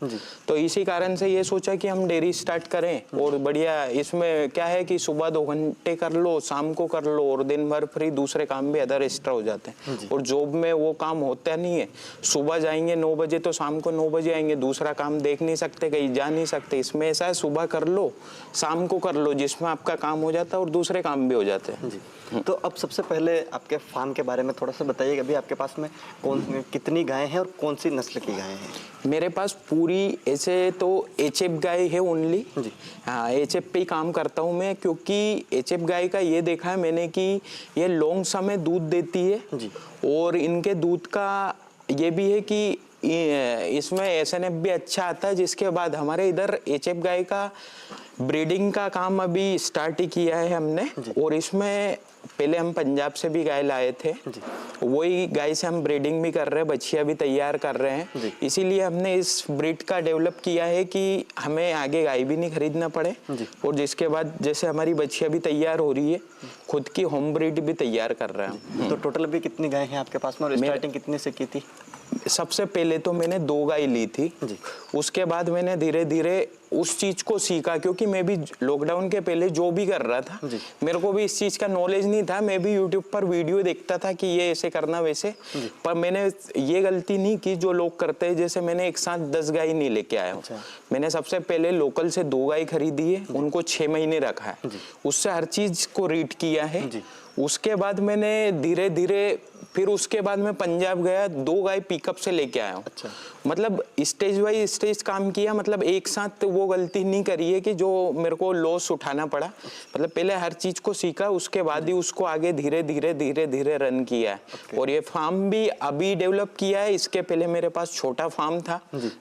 तो इसी कारण से ये सोचा कि हम डेयरी स्टार्ट करें। और बढ़िया इसमें क्या है कि सुबह 2 घंटे कर लो, शाम को कर लो, और दिन भर फ्री दूसरे काम भी अदर एक्स्ट्रा हो जाते हैं। और जॉब में वो काम होता नहीं है, सुबह जाएंगे 9 बजे तो शाम को 9 बजे आएंगे, दूसरा काम देख नहीं सकते, कहीं जा नहीं सकते। इसमें ऐसा है सुबह कर लो, शाम को कर लो, जिसमें आपका काम हो जाता है और दूसरे काम भी हो जाते हैं। जी तो अब सबसे पहले आपके फार्म के बारे में थोड़ा सा बताइए। अभी आपके पास में कितनी गायें हैं और कौन सी नस्ल की गायें हैं? मेरे पास पूरी ऐसे तो HF गाय है ओनली। हाँ, HF पे ही काम करता हूँ मैं, क्योंकि HF गाय का ये देखा है मैंने कि ये लॉन्ग समय दूध देती है और इनके दूध का ये भी है कि इसमें SNF भी अच्छा आता है। जिसके बाद हमारे इधर HF गाय का ब्रीडिंग का काम अभी स्टार्ट ही किया है हमने, और इसमें पहले हम पंजाब से भी गाय लाए थे, वही गाय से हम ब्रीडिंग भी कर रहे हैं, बछिया भी तैयार कर रहे हैं। इसीलिए हमने इस ब्रीड का डेवलप किया है कि हमें आगे गाय भी नहीं खरीदना पड़े, और जिसके बाद जैसे हमारी बछिया भी तैयार हो रही है, खुद की होम ब्रीड भी तैयार कर रहे हैं। तो टोटल अभी कितनी गाय हैं आपके पास में और स्टार्टिंग कितने से की थी? सबसे पहले तो मैंने 2 गाय ली थी, उसके बाद मैंने धीरे धीरे उस चीज को सीखा, क्योंकि मैं भी लॉकडाउन के पहले जो भी कर रहा था, मेरे को भी इस चीज का नॉलेज नहीं था। मैं भी यूट्यूब पर वीडियो देखता था कि ये ऐसे करना वैसे, पर मैंने ये गलती नहीं की जो लोग करते हैं। जैसे मैंने एक साथ 10 गाय नहीं लेके आया हूँ, मैंने सबसे पहले लोकल से 2 गाय खरीदी है, उनको 6 महीने रखा है, उससे हर चीज को रीड किया है। उसके बाद मैंने धीरे धीरे फिर उसके बाद मैं पंजाब गया, 2 गाय पिकअप से लेके आया हूँ। मतलब स्टेज बाई स्टेज काम किया, मतलब एक साथ वो गलती नहीं करी है कि जो मेरे को लॉस उठाना पड़ा। मतलब पहले हर चीज को सीखा, उसके बाद ही उसको आगे धीरे धीरे रन किया है। और ये फार्म भी अभी डेवलप किया है, इसके पहले मेरे पास छोटा फार्म था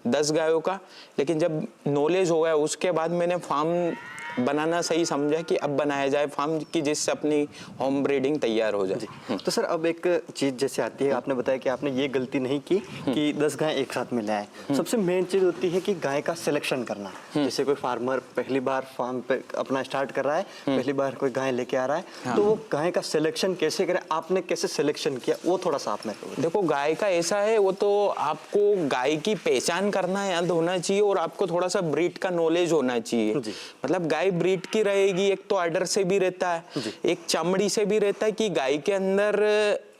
10 गायों का, लेकिन जब नॉलेज हो गया उसके बाद मैंने फार्म बनाना सही समझा कि अब बनाया जाए फार्म की, जिससे अपनी होम ब्रीडिंग तैयार हो जाए। तो सर अब एक चीज जैसे आती है, आपने बताया कि आपने ये गलती नहीं की कि 10 गाय एक साथ में लाए। सबसे मेन चीज होती है कि गाय का सिलेक्शन करना। जैसे कोई फार्मर पहली बार फार्म पे अपना स्टार्ट कर रहा है, पहली बार कोई गाय लेके आ रहा है, तो वो गाय का सिलेक्शन कैसे करे, आपने कैसे सिलेक्शन किया, वो थोड़ा सा आप मेरे को देखो। गाय का ऐसा है, वो तो आपको गाय की पहचान करना याद होना चाहिए और आपको थोड़ा सा ब्रीड का नॉलेज होना चाहिए। मतलब गाय ब्रीड की रहेगी, एक तो आर्डर से भी रहता है, एक चमड़ी से भी रहता है कि गाय के अंदर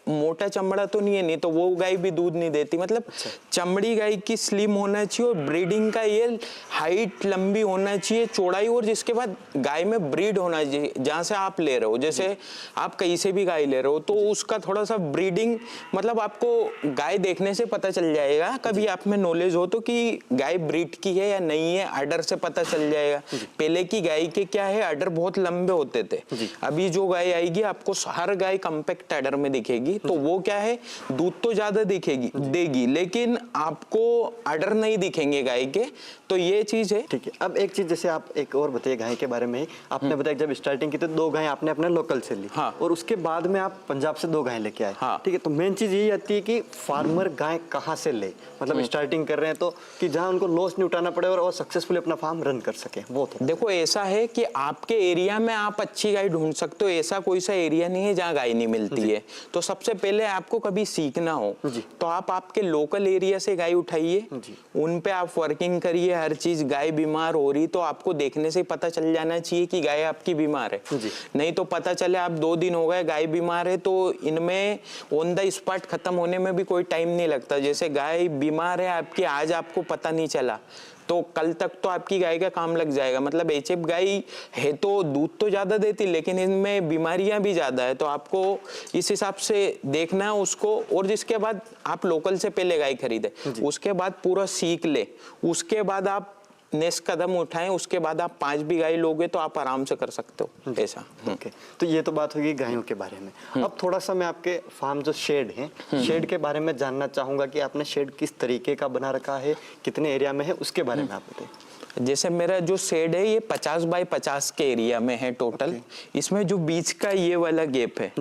मोटा चमड़ा तो नहीं है, नहीं तो वो गाय भी दूध नहीं देती। मतलब चमड़ी गाय की स्लिम होना चाहिए और ब्रीडिंग का ये हाइट लंबी होना चाहिए, चौड़ाई, और जिसके बाद गाय में ब्रीड होना चाहिए। जहाँ से आप ले रहे हो, जैसे आप कहीं से भी गाय ले रहे हो तो उसका थोड़ा सा ब्रीडिंग, मतलब आपको गाय देखने से पता चल जाएगा, कभी आप में नॉलेज हो तो, कि गाय ब्रीड की है या नहीं है, आर्डर से पता चल जाएगा। पहले की गाय के क्या है, आर्डर बहुत लंबे होते थे, अभी जो गाय आएगी आपको हर गाय कम्पैक्ट आर्डर में दिखेगी, तो वो क्या है, दूध तो ज्यादा देगी, लेकिन आपको आर्डर नहीं दिखेंगे गाय के, तो ये चीज है। ठीक है। अब एक चीज जैसे आप एक और बताइए गाय के बारे में, आपने बताया जब स्टार्टिंग की तो 2 गाय आपने अपने लोकल से ली, और उसके बाद में आप पंजाब से 2 गाय लेके आए। ठीक है। तो मेन चीज यही आती है कि फार्मर गाय कहाँ से ले, मतलब स्टार्टिंग कर रहे हैं तो कि जहाँ उनको लॉस नहीं उठाना पड़े और सक्सेसफुली अपना फार्म रन कर सके। वो तो देखो ऐसा है कि आपके एरिया में आप अच्छी गाय ढूंढ सकते हो, ऐसा कोई सा एरिया नहीं है जहाँ गाय नहीं मिलती है। तो सबसे पहले आपको कभी सीखना हो तो आप आपके लोकल एरिया से गाय उठाइए, उन पे आप वर्किंग करिए, हर चीज। गाय बीमार हो रही तो आपको देखने से पता चल जाना चाहिए कि गाय आपकी बीमार है, नहीं तो पता चले आप 2 दिन हो गए गाय बीमार है, तो इनमें ऑन द स्पॉट खत्म होने में भी कोई टाइम नहीं लगता। जैसे गाय बीमार है आपकी, आज आपको पता नहीं चला, तो कल तक तो आपकी गाय का काम लग जाएगा। मतलब एचएफ गाय है तो दूध तो ज़्यादा देती, लेकिन इनमें बीमारियां भी ज़्यादा है, तो आपको इस हिसाब से देखना है उसको। और जिसके बाद आप लोकल से पहले गाय खरीदे, उसके बाद पूरा सीख ले, उसके बाद आप नेक्स्ट कदम उठाएं, उसके बाद आप 5 भी गाय लोगे तो आप आराम से कर सकते हो ऐसा। ओके, तो ये तो बात होगी गायों के बारे में। अब थोड़ा सा मैं आपके फार्म जो शेड है, शेड के बारे में जानना चाहूंगा कि आपने शेड किस तरीके का बना रखा है, कितने एरिया में है, उसके बारे में आप बताइए। जैसे मेरा जो शेड है ये 50 बाय 50 के एरिया में है टोटल। इसमें जो बीच का ये वाला गैप है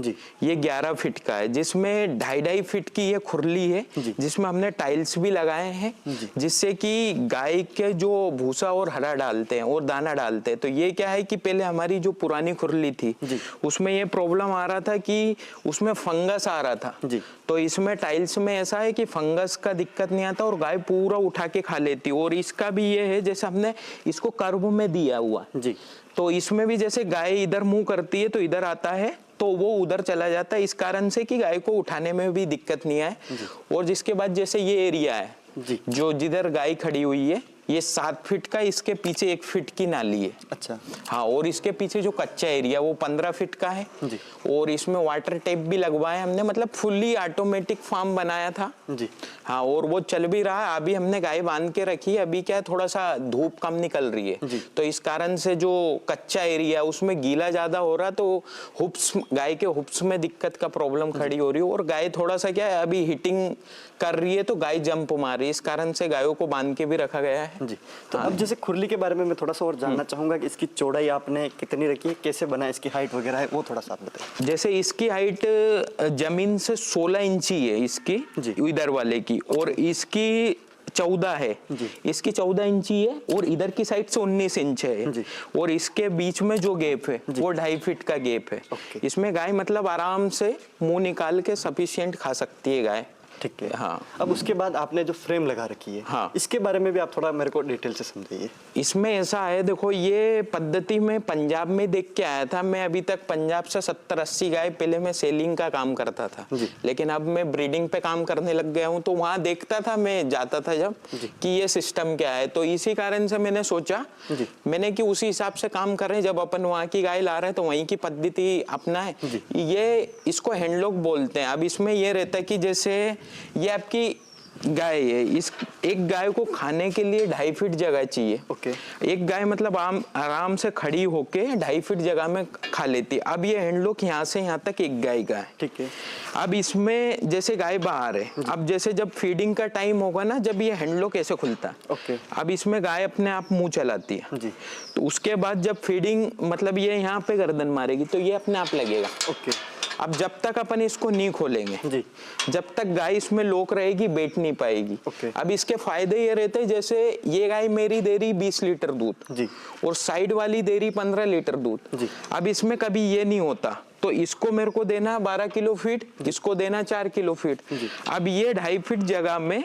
ये 11 फीट का है, जिसमें 2.5 फीट की ये खुरली है, जिसमें हमने टाइल्स भी लगाए हैं, जिससे कि गाय के जो भूसा और हरा डालते हैं और दाना डालते हैं। तो ये क्या है कि पहले हमारी जो पुरानी खुरली थी उसमें ये प्रॉब्लम आ रहा था कि उसमें फंगस आ रहा था। तो इसमें टाइल्स में ऐसा है कि फंगस का दिक्कत नहीं आता और गाय पूरा उठा के खा लेती। और इसका भी ये है, जैसे हमने इसको कर्व में दिया हुआ तो इसमें भी जैसे गाय इधर मुंह करती है तो इधर आता है, तो वो उधर चला जाता है, इस कारण से कि गाय को उठाने में भी दिक्कत नहीं आए। और जिसके बाद जैसे ये एरिया है जो जिधर गाय खड़ी हुई है, ये 7 फीट का, इसके पीछे 1 फीट की नाली है। अच्छा। हाँ, और इसके पीछे जो कच्चा एरिया वो 15 फीट का है और इसमें वाटर टैप भी लगवाया हमने, मतलब फुल्ली ऑटोमेटिक फार्म बनाया था जी। हाँ, और वो चल भी रहा है। अभी हमने गाय बांध के रखी है, अभी क्या है थोड़ा सा धूप कम निकल रही है तो इस कारण से जो कच्चा एरिया है उसमें गीला ज्यादा हो रहा, तो हुप्स, गाय के हुप्स में दिक्कत का प्रॉब्लम खड़ी हो रही है। और गाय थोड़ा सा क्या है अभी हिटिंग कर रही है तो गाय जंप मार रही है, इस कारण से गायों को बांध के भी रखा गया है जी। तो अब जैसे खुरली के बारे में मैं थोड़ा सा और जानना चाहूंगा कि इसकी चौड़ाई आपने कितनी रखी है, कैसे बना, इसकी हाइट वगैरह है, वो थोड़ा सा आप बताइए। जैसे इसकी हाइट जमीन से 16 इंची है इसकी, इधर वाले की, और इसकी 14 है, इसकी 14 इंची है और इधर की साइड से 19 इंच है। और इसके बीच में जो गैप है वो 2.5 फीट का गैप है। इसमें गाय मतलब आराम से मुंह निकाल के सफिशिएंट खा सकती है गाय। ठीक है। हाँ। अब उसके बाद आपने जो फ्रेम लगा रखी है, हाँ, इसके बारे में भी आप थोड़ा मेरे को डिटेल से समझाइए। इसमें ऐसा है, देखो ये पद्धति में पंजाब में देख के आया था मैं। अभी तक पंजाब से 70-80 गाय, पहले मैं सेलिंग का काम करता था, लेकिन अब मैं ब्रीडिंग पे काम करने लग गया हूँ। तो वहाँ देखता था, मैं जाता था जब कि ये सिस्टम क्या है, तो इसी कारण से मैंने सोचा मैंने कि उसी हिसाब से काम कर रहे हैं। जब अपन वहाँ की गाय ला रहे हैं तो वहीं की पद्धति अपना है। ये इसको हैंडलॉक बोलते हैं। अब इसमें ये रहता है कि जैसे ये आपकी गाय है, इस एक गाय को खाने के लिए 2.5 फीट जगह चाहिए। एक गाय मतलब आराम से खड़ी होके 2.5 फीट जगह में खा लेती है। अब ये हैंडलॉक यहाँ से यहाँ तक एक गाय का है। ठीक है। अब इसमें जैसे गाय बाहर है, अब जैसे जब फीडिंग का टाइम होगा ना, जब ये हैंडलॉक ऐसे खुलता है, अब इसमें गाय अपने आप मुंह चलाती है। तो उसके बाद जब फीडिंग मतलब ये यहाँ पे गर्दन मारेगी तो ये अपने आप लगेगा। अब जब तक अपन इसको नहीं खोलेंगे जब तक गाय इसमें लॉक रहेगी, बैठ नहीं पाएगी। अब इसके फायदे ये रहते हैं, जैसे ये गाय मेरी दे रही 20 लीटर दूध और साइड वाली दे रही 15 लीटर दूध। अब इसमें कभी ये नहीं होता, तो इसको मेरे को देना 12 किलो फीड, इसको देना 4 किलो फीड। अब ये 2.5 फीट जगह में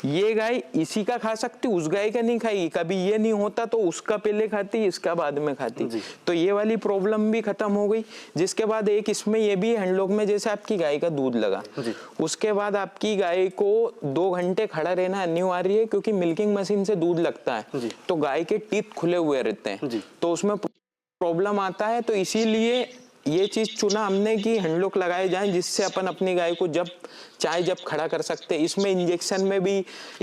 ये गाय इसी का खा सकती, उस गाय का नहीं खाएगी। कभी ये नहीं होता तो उसका पहले खाती, इसका बाद में खाती। तो ये वाली प्रॉब्लम भी खत्म हो गई। जिसके बाद एक इसमें ये भी हैंडलॉक में जैसे आपकी गाय का दूध लगा, उसके बाद आपकी गाय को 2 घंटे खड़ा रहना अनिवार्य है, क्योंकि मिल्किंग मशीन से दूध लगता है तो गाय के टीथ खुले हुए रहते हैं, तो उसमें प्रॉब्लम आता है। तो इसीलिए ये चीज चुना हमने कि हैंडलॉक लगाए जाएं, जिससे अपन अपनी गाय को जब चाहे जब खड़ा कर सकते हैं। इसमें इंजेक्शन में भी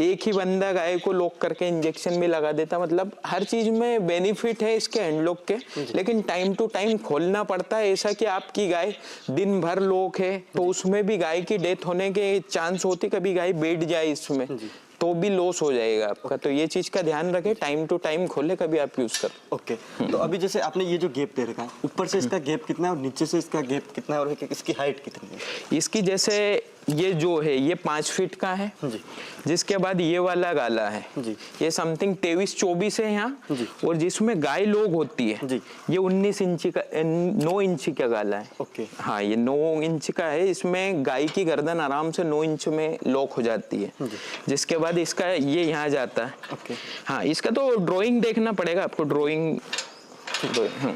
एक ही बंदा गाय को लॉक करके इंजेक्शन भी लगा देता, मतलब हर चीज में बेनिफिट है इसके हैंडलॉक के। लेकिन टाइम टू टाइम खोलना पड़ता है, ऐसा कि आपकी गाय दिन भर लॉक है तो उसमें भी गाय की डेथ होने के चांस होती, कभी गाय बैठ जाए इसमें तो भी लॉस हो जाएगा आपका। तो ये चीज का ध्यान रखें, टाइम टू टाइम खोले कभी आप यूज कर। ओके। तो अभी जैसे आपने ये जो गैप दे रखा है, ऊपर से इसका गैप कितना है और नीचे से इसका गैप कितना है, और इसकी हाइट कितनी है? इसकी जैसे ये जो है ये 5 फीट का है जिसके बाद ये वाला गाला है ये समथिंग 23-24 है यहाँ, और जिसमें गाय लोग होती है ये 19 इंची का 9 इंची का गाला है। ओके। हाँ, ये 9 इंच का है। इसमें गाय की गर्दन आराम से 9 इंच में लॉक हो जाती है। जिसके बाद इसका ये यहाँ जाता है। ओके। हाँ, इसका तो ड्राइंग देखना पड़ेगा आपको, ड्राइंग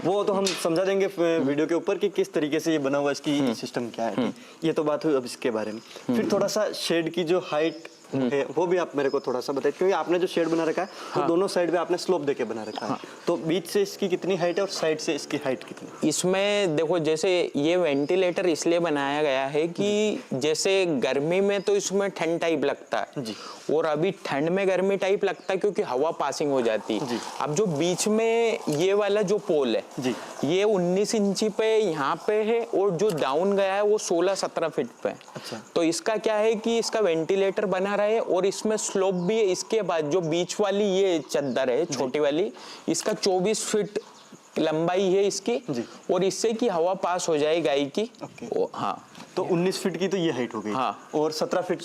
वो तो हम समझा देंगे वीडियो के ऊपर कि किस तरीके से ये बना हुआ, इसकी सिस्टम क्या है। ये तो बात हुई अब इसके बारे में। फिर थोड़ा सा शेड की जो हाइट है वो भी आप मेरे को थोड़ा सा बताइए, क्योंकि आपने जो शेड बना रखा है वो दोनों साइड में आपने स्लोप देके बना रखा है, तो बीच से इसकी कितनी हाइट है और साइड से इसकी हाइट कितनी? इसमें देखो, जैसे ये वेंटिलेटर इसलिए बनाया गया है कि जैसे गर्मी में तो इसमें ठंड टाइप लगता है जी, और अभी ठंड में गर्मी टाइप लगता है क्योंकि हवा पासिंग हो जाती है। अब जो बीच में ये वाला जो पोल है जी, ये 19 इंची पे यहाँ पे है, और जो डाउन गया है वो 16-17 फीट पे है। अच्छा। तो इसका क्या है कि इसका वेंटिलेटर बना रहे और इसमें स्लोप भी है। इसके बाद जो बीच वाली ये चद्दर है छोटी वाली, इसका 24 फीट लंबाई है इसकी, और इससे की हवा पास हो जाए गाय की। हाँ, तो 19 फीट की तो ये हाइट हो गई। हाँ, और 17 फीट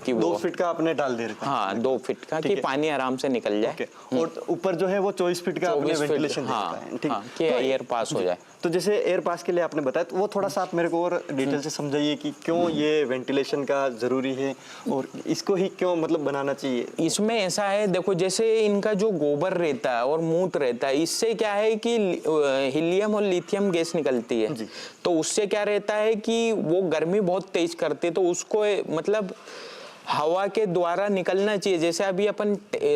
की 2 फीट का आपने डाल दे रखा है। हाँ, 2 फीट का कि पानी आराम से निकल जाए। और ऊपर जो है वो 24 फीट का आपने वेंटिलेशन दे रखा है, ठीक है, कि एयर पास हो जाए। तो जैसे एयर पास के लिए आपने बताया, तो वो थोड़ा सा आप मेरे को और डिटेल से समझाइए कि क्यों ये वेंटिलेशन का जरूरी है और इसको ही क्यों मतलब बनाना चाहिए। इसमें ऐसा है, देखो जैसे इनका जो गोबर रहता है और मूत्र रहता है, इससे क्या है कि हीलियम और लिथियम गैस निकलती है, तो उससे क्या रहता है कि वो गर्मी बहुत तेज करती है, तो उसको मतलब हवा के द्वारा निकलना चाहिए। जैसे अभी अपन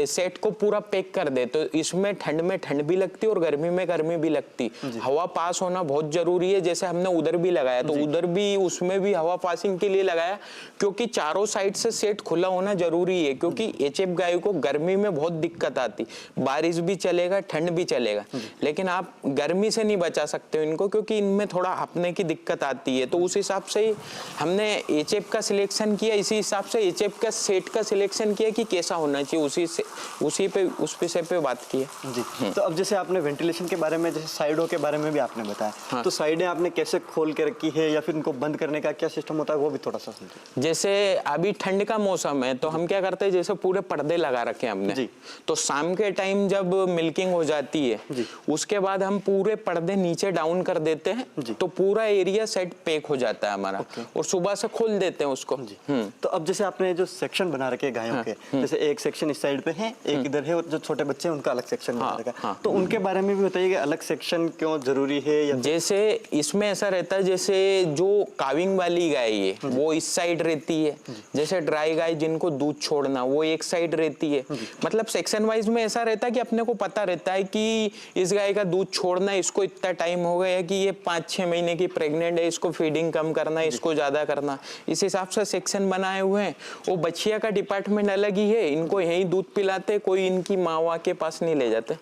सेट को पूरा पैक कर दे तो इसमें ठंड में ठंड भी लगती और गर्मी में गर्मी भी लगती, हवा पास होना बहुत जरूरी है। जैसे हमने उधर भी लगाया तो उधर भी उसमें भी हवा पासिंग के लिए लगाया, क्योंकि चारों साइड से सेट खुला होना जरूरी है, क्योंकि एचएफ गाय को गर्मी में बहुत दिक्कत आती, बारिश भी चलेगा ठंड भी चलेगा, लेकिन आप गर्मी से नहीं बचा सकते हो इनको, क्योंकि इनमें थोड़ा हपने की दिक्कत आती है। तो उस हिसाब से हमने एचएफ का सिलेक्शन किया, इसी हिसाब से एचएफ का सेट का सिलेक्शन किया कि कैसा होना चाहिए, उसी पे उस विषय पे बात की है जी। तो अब जैसे आपने वेंटिलेशन के बारे में, जैसे साइडों के बारे में भी आपने बताया, तो साइडें आपने कैसे खोल के रखी है या फिर उनको बंद करने का क्या सिस्टम होता है, वो भी थोड़ा सा समझिए। जैसे अभी ठंड का मौसम है तो हम क्या करते हैं, जैसे पूरे पर्दे लगा रखे हैं हमने, तो शाम के टाइम जब मिल्किंग हो जाती है उसके बाद हम पूरे पर्दे नीचे डाउन कर देते हैं, तो पूरा एरिया सेट पैक हो जाता है हमारा, और सुबह से खोल देते हैं उसको। तो अब जैसे आपने जो सेक्शन बना रखे गायों के, जैसे एक सेक्शन इस साइड पे है, एक इधर है, और जो छोटे बच्चे हैं उनका अलग सेक्शन बना रखा है, तो उनके बारे में भी बताइए कि अलग सेक्शन क्यों जरूरी है। या जैसे इसमें ऐसा रहता है, जैसे जो काविंग वाली गाय है वो इस साइड रहती है, जैसे ड्राई गाय जिनको दूध छोड़ना वो एक साइड रहती है, मतलब सेक्शन वाइज में ऐसा रहता है कि अपने को पता रहता है कि इस गाय का दूध छोड़ना, इसको इतना टाइम हो गया कि ये 5-6 महीने की प्रेग्नेंट है, इसको फीडिंग कम करना, इसको ज्यादा करना, इस हिसाब से सेक्शन बनाए हुए हैं। वो बछिया का डिपार्टमेंट अलग ही है, इनको यही दूध पिलाते, कोई इनकी माँ के पास नहीं ले जाते।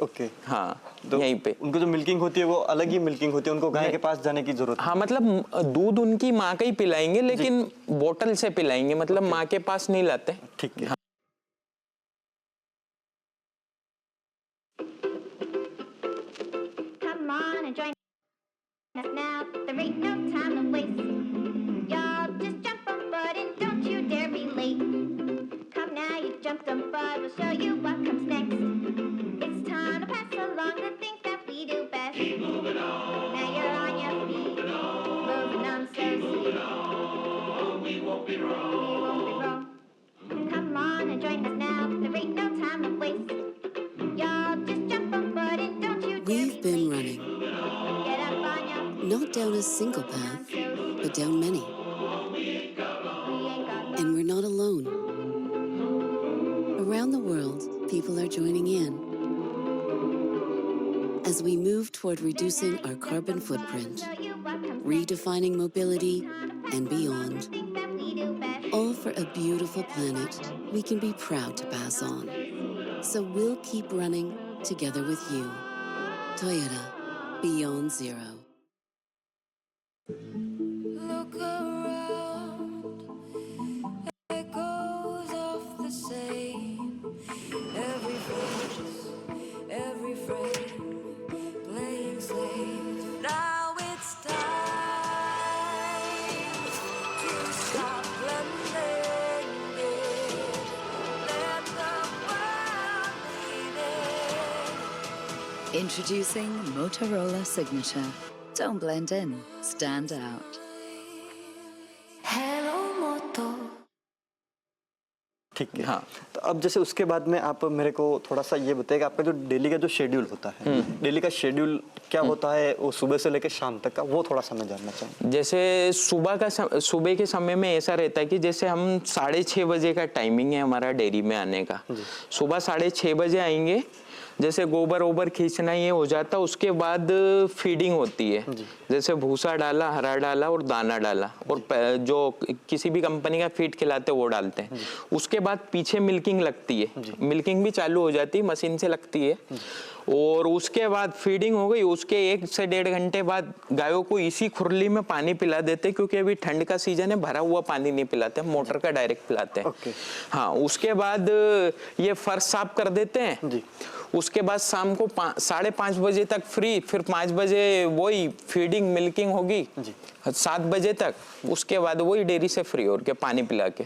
हाँ, तो यहीं पे उनको जो मिल्किंग होती है वो अलग ही मिल्किंग होती है, उनको गाय के पास जाने की जरूरत। हाँ, मतलब दूध उनकी माँ का ही पिलाएंगे, लेकिन बोतल से पिलाएंगे, मतलब माँ के पास नहीं लाते। ठीक है। We've been running, not down a single path, but down many. And we're not alone. Around the world, people are joining in as we move toward reducing our carbon footprint, redefining mobility and beyond. All for a beautiful planet we can be proud to pass on. So we'll keep running together with you. Toyota, Beyond Zero. Look around, echoes of the same. Every face, every frame, playing slave. Now it's time to stop blending in. Let the world lead in. Introducing Motorola Signature. Don't blend in, stand out. Hello, Moto. ठीक है। हाँ। तो अब जैसे उसके बाद में आप मेरे को थोड़ा सा ये बताइएगा, आपका जो डेली का जो शेड्यूल होता है, डेली का शेड्यूल क्या होता है, वो सुबह से लेकर शाम तक का, वो थोड़ा सा मैं जानना चाहूँगा। जैसे सुबह के समय में ऐसा रहता है कि जैसे हम 6:30 बजे का टाइमिंग है हमारा डेयरी में आने का। सुबह 6:30 बजे आएंगे, जैसे गोबर ओबर खींचना ये हो जाता, उसके बाद फीडिंग होती है। जैसे भूसा डाला, हरा डाला और दाना डाला, और जो किसी भी कंपनी का फीड खिलाते हैं वो डालते हैं। उसके बाद पीछे मिल्किंग लगती है, मिल्किंग भी चालू हो जाती है, मशीन से लगती है। और उसके बाद फीडिंग हो गई, उसके 1 से 1.5 घंटे बाद गायों को इसी खुरली में पानी पिला देते, क्योंकि अभी ठंड का सीजन है, भरा हुआ पानी नहीं पिलाते, मोटर का डायरेक्ट पिलाते हैं। हाँ, उसके बाद ये फर्श साफ कर देते हैं। उसके बाद शाम को 5:30 बजे तक फ्री, फिर 5 बजे वही फीडिंग मिल्किंग होगी 7 बजे तक, उसके बाद वही डेयरी से फ्री होकर पानी पिला के।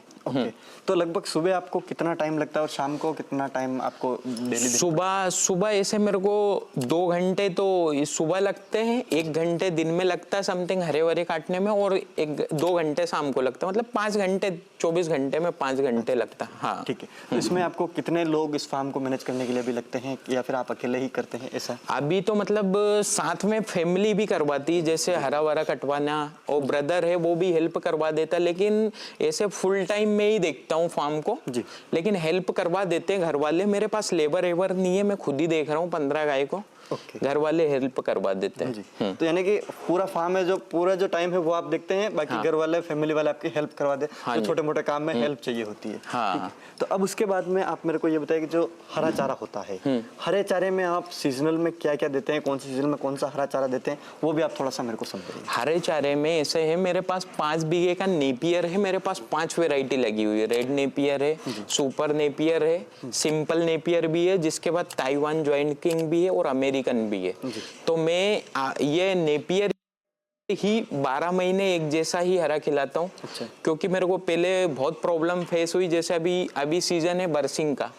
तो लगभग सुबह आपको कितना टाइम लगता है और शाम को कितना टाइम आपको डेली? सुबह ऐसे मेरे को 2 घंटे तो सुबह लगते हैं, 1 घंटे दिन में लगता है समथिंग हरे वरे काटने में, और 2 घंटे शाम को लगता है। मतलब 5 घंटे, 24 घंटे में 5 घंटे लगता है। हाँ, ठीक है। तो इसमें आपको कितने लोग इस फार्म को मैनेज करने के लिए भी लगते हैं, या फिर आप अकेले ही करते हैं ऐसा? अभी तो मतलब साथ में फैमिली भी करवाती है, जैसे हरा वरा कटवाना, और ब्रदर है वो भी हेल्प करवा देता, लेकिन ऐसे फुल टाइम में ही देखता हूँ फार्म को। लेकिन हेल्प करवा देते हैं घर वाले। मेरे पास लेबर एवर नहीं है, मैं खुद ही देख रहा हूँ 15 गाय को। घर वाले हेल्प करवा देते हैं। तो यानी कि पूरा फार्म है, जो पूरा जो टाइम है वो आप देखते हैं, बाकी घर वाले फैमिली वाले आपकी हेल्प करवा दे, जो छोटे मोटे काम में हेल्प चाहिए होती है। हाँ। तो अब उसके बाद में आप मेरे को ये बताइए कि जो हरा चारा होता है, हरे चारे में आप सीजनल में क्या क्या देते हैं, कौन से सीजन में कौन सा हरा चारा देते हैं, वो भी आप थोड़ा सा मेरे को समझाइए। हरे चारे में ऐसे है, मेरे पास 5 बीघे का नेपियर है, मेरे पास 5 वेराइटी लगी हुई है। रेड नेपियर है, सुपर नेपियर है, सिंपल नेपियर भी है, जिसके बाद ताइवान ज्वाइंट किंग भी है, और अमेरिकन भी है। तो मैं ये नेपियर ही 12 महीने एक जैसा ही हरा खिलाता हूँ। क्योंकि मेरे को पहले बहुत प्रॉब्लम फेस हुई, जैसे अभी सीजन है बरसिंग का।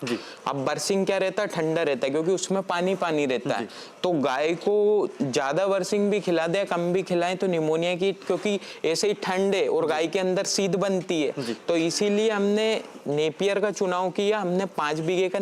अब बरसिंग क्या रहता है, ठंडा रहता है, क्योंकि उसमें पानी रहता है। तो गाय को ज्यादा बरसिंग भी खिला दे, कम भी खिलाएं तो निमोनिया की, क्योंकि ऐसे ही ठंड है और गाय के अंदर सीध बनती है, तो इसीलिए हमने नेपियर का चुनाव किया। हमने 5 बीघे का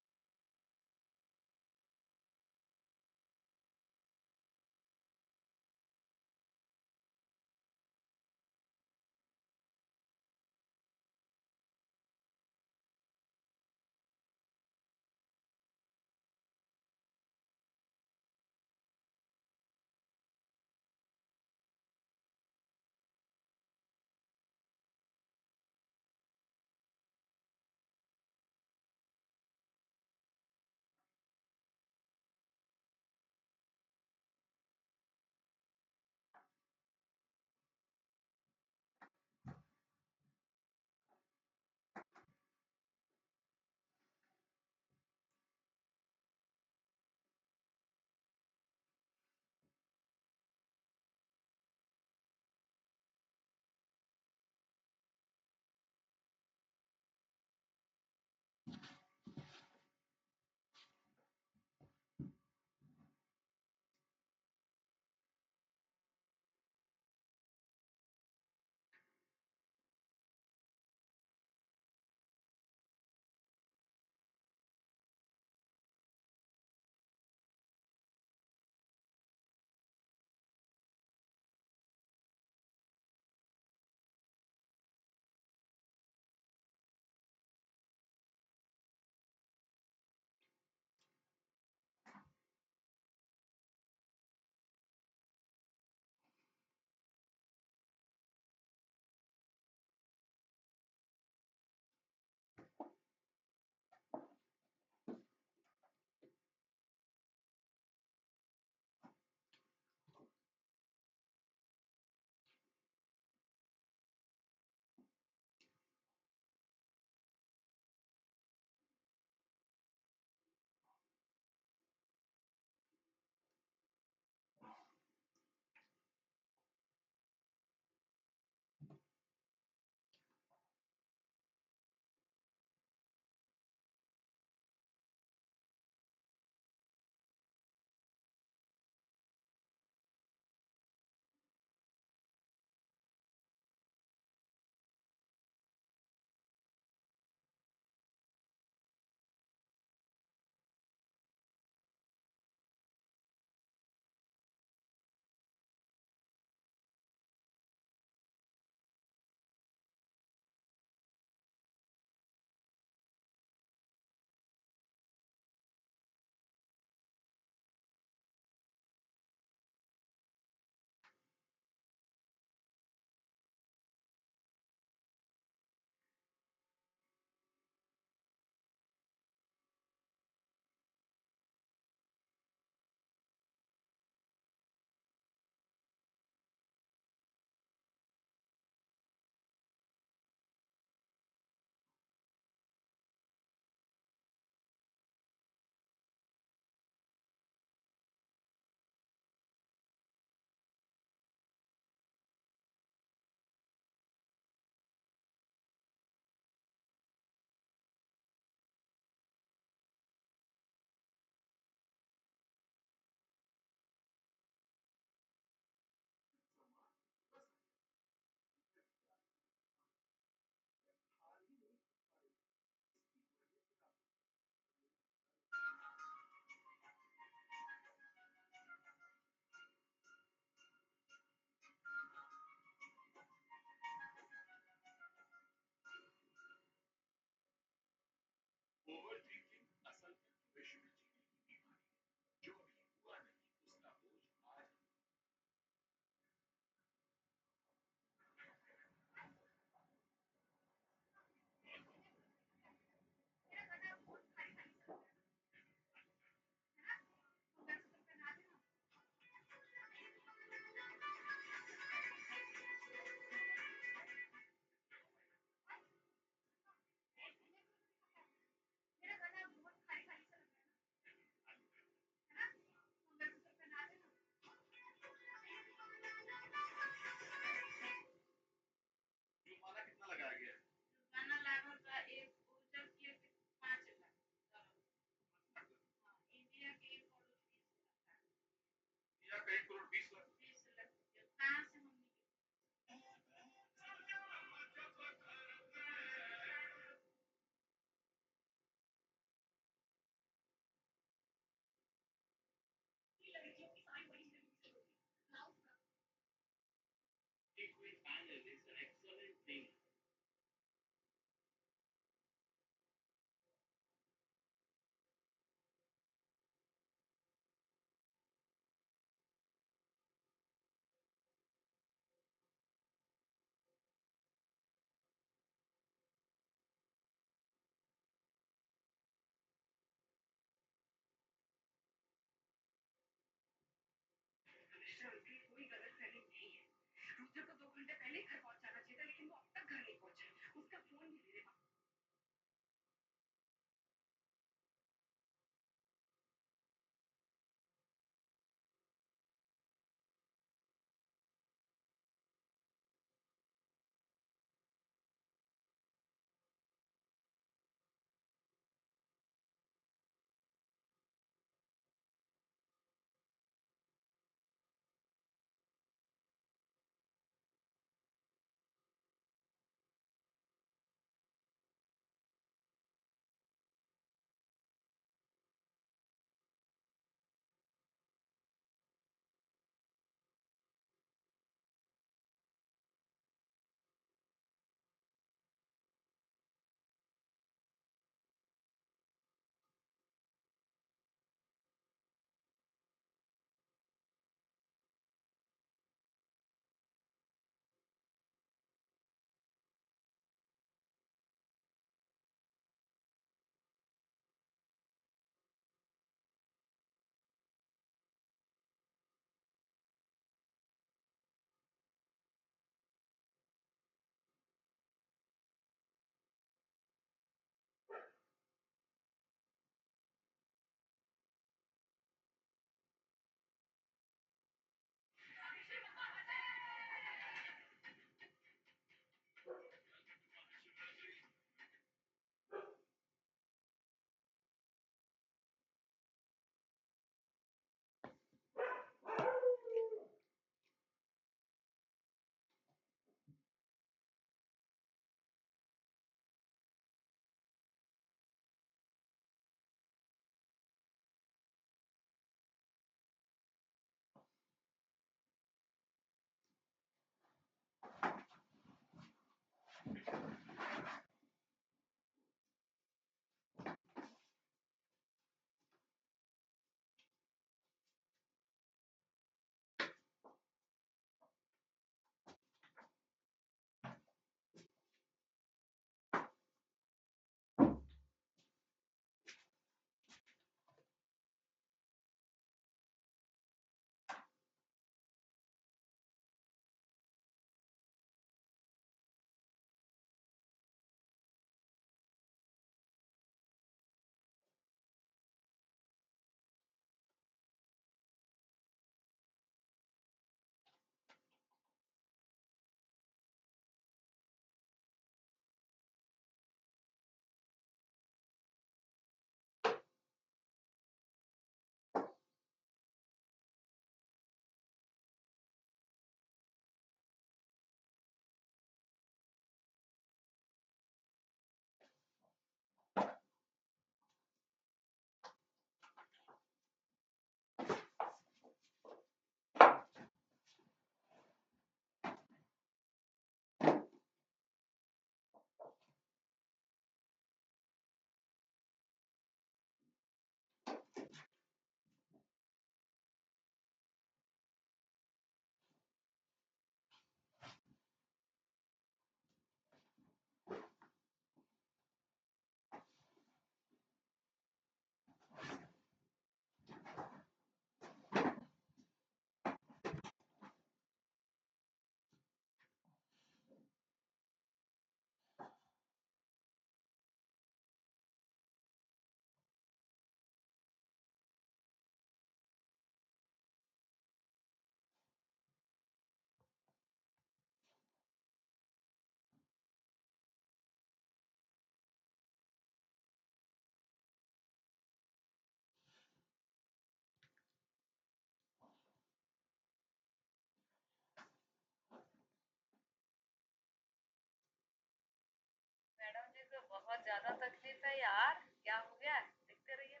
ज्यादा तकलीफ है यार, क्या हो गया? देखते रहिए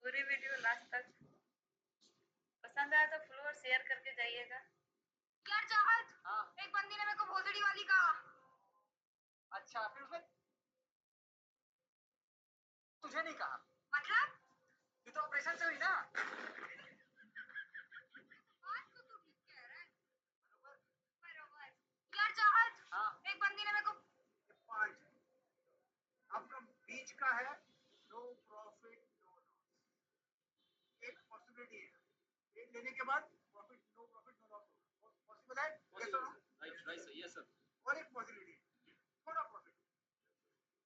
पूरी वीडियो लास्ट तक। पसंद आया तो फॉलो और शेयर करके जाइएगा। यार चाहत, एक बंदी ने मेरे को भोसड़ी वाली कहा। अच्छा फिर उसने तुझे नहीं कहा? मतलब ये तो ऑपरेशन से हुई ना। बात तो तू ठीक कह रहा है। बरोबर। यार चाहत, एक बंदी ने मेरे को आपका बीच का है नो प्रॉफिट नो लॉस। एक पॉसिबिलिटी है, एक लेने के बाद प्रॉफिट नो लॉस पॉसिबल है। Right yes sir. और एक पॉसिबिलिटी थोड़ा profit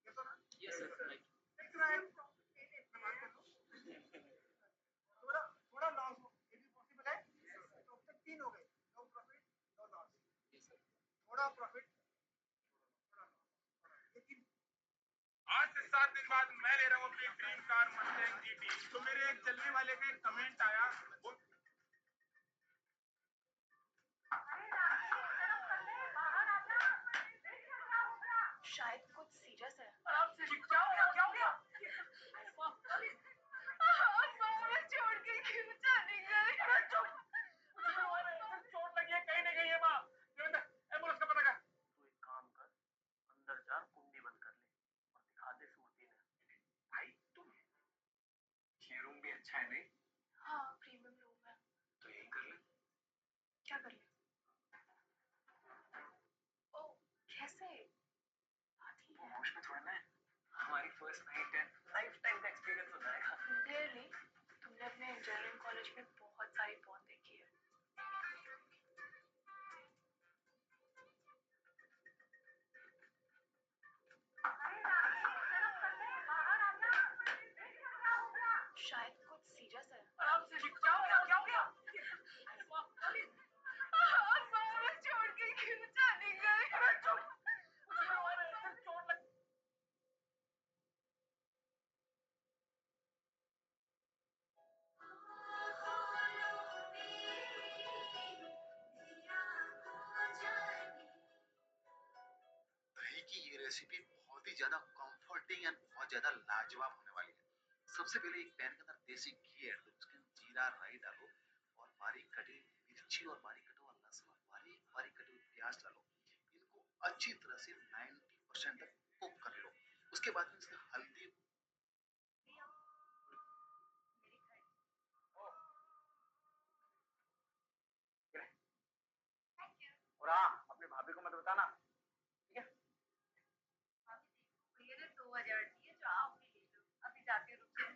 yes sir. Yes sir right. थोड़ा थोड़ा लॉस ये भी पॉसिबल है। तो अब तक 3 हो गए, नो प्रॉफिट नो लॉस। थोड़ा प्रॉफिट। आज से 7 दिन बाद मैं ले रहा हूँ अपनी ड्रीम कार मस्टैंग जीटी। तो मेरे एक चलने वाले का एक कमेंट आया वो शायद कुछ सीरियस है। आराम से क्या हो गया? क्या हो गया? छोड़ के क्यों चली गई? चोट लगी है, कहीं नहीं गई है माँ। एम्बुलेंस का पता कर। तू एक काम कर, अंदर जा, कुंडी बंद कर ले और दिखा दे सूरती ने। भाई तुम ये रूम भी अच्छा है नहीं? हाँ प्रीमियम रूम है। तो यही कर ले। क्या कर ले? ओ कैसे? वो होश में थोड़ा ना है। हमारी फर्स्ट नाइट है, लाइफ टाइम का एक्सपीरियंस हो जाएगा। रियली? तुमने अपने इंजीनियरिंग कॉलेज में बहुत सारी पॉर्न देखी है। शायद कुछ सीरियस है। आराम से क्या हो गया? क्या हो गया? छोड़ के क्यों चली गई? चोट लगी। दही की ये रेसिपी बहुत ही ज्यादा कंफर्टिंग एंड बहुत ज्यादा लाजवाब होने वाली है। सबसे पहले एक पैन के अंदर देसी घी ऐड करो, उसके अंदर जीरा राई डालो और बारीक कटी मिर्ची और बारीक कटा हुआ लहसुन और बारीक बारीक कटी हुई प्याज डालो। इनको अच्छी तरह से 90% तक कुक कर लो। उसके बाद में इसमें हल्दी और हाँ, अपनी भाभी को मत बताना, ठीक है? भैया ने 2000 दिए, जो आप भी ले लो। अभी जाके रुक जाओ।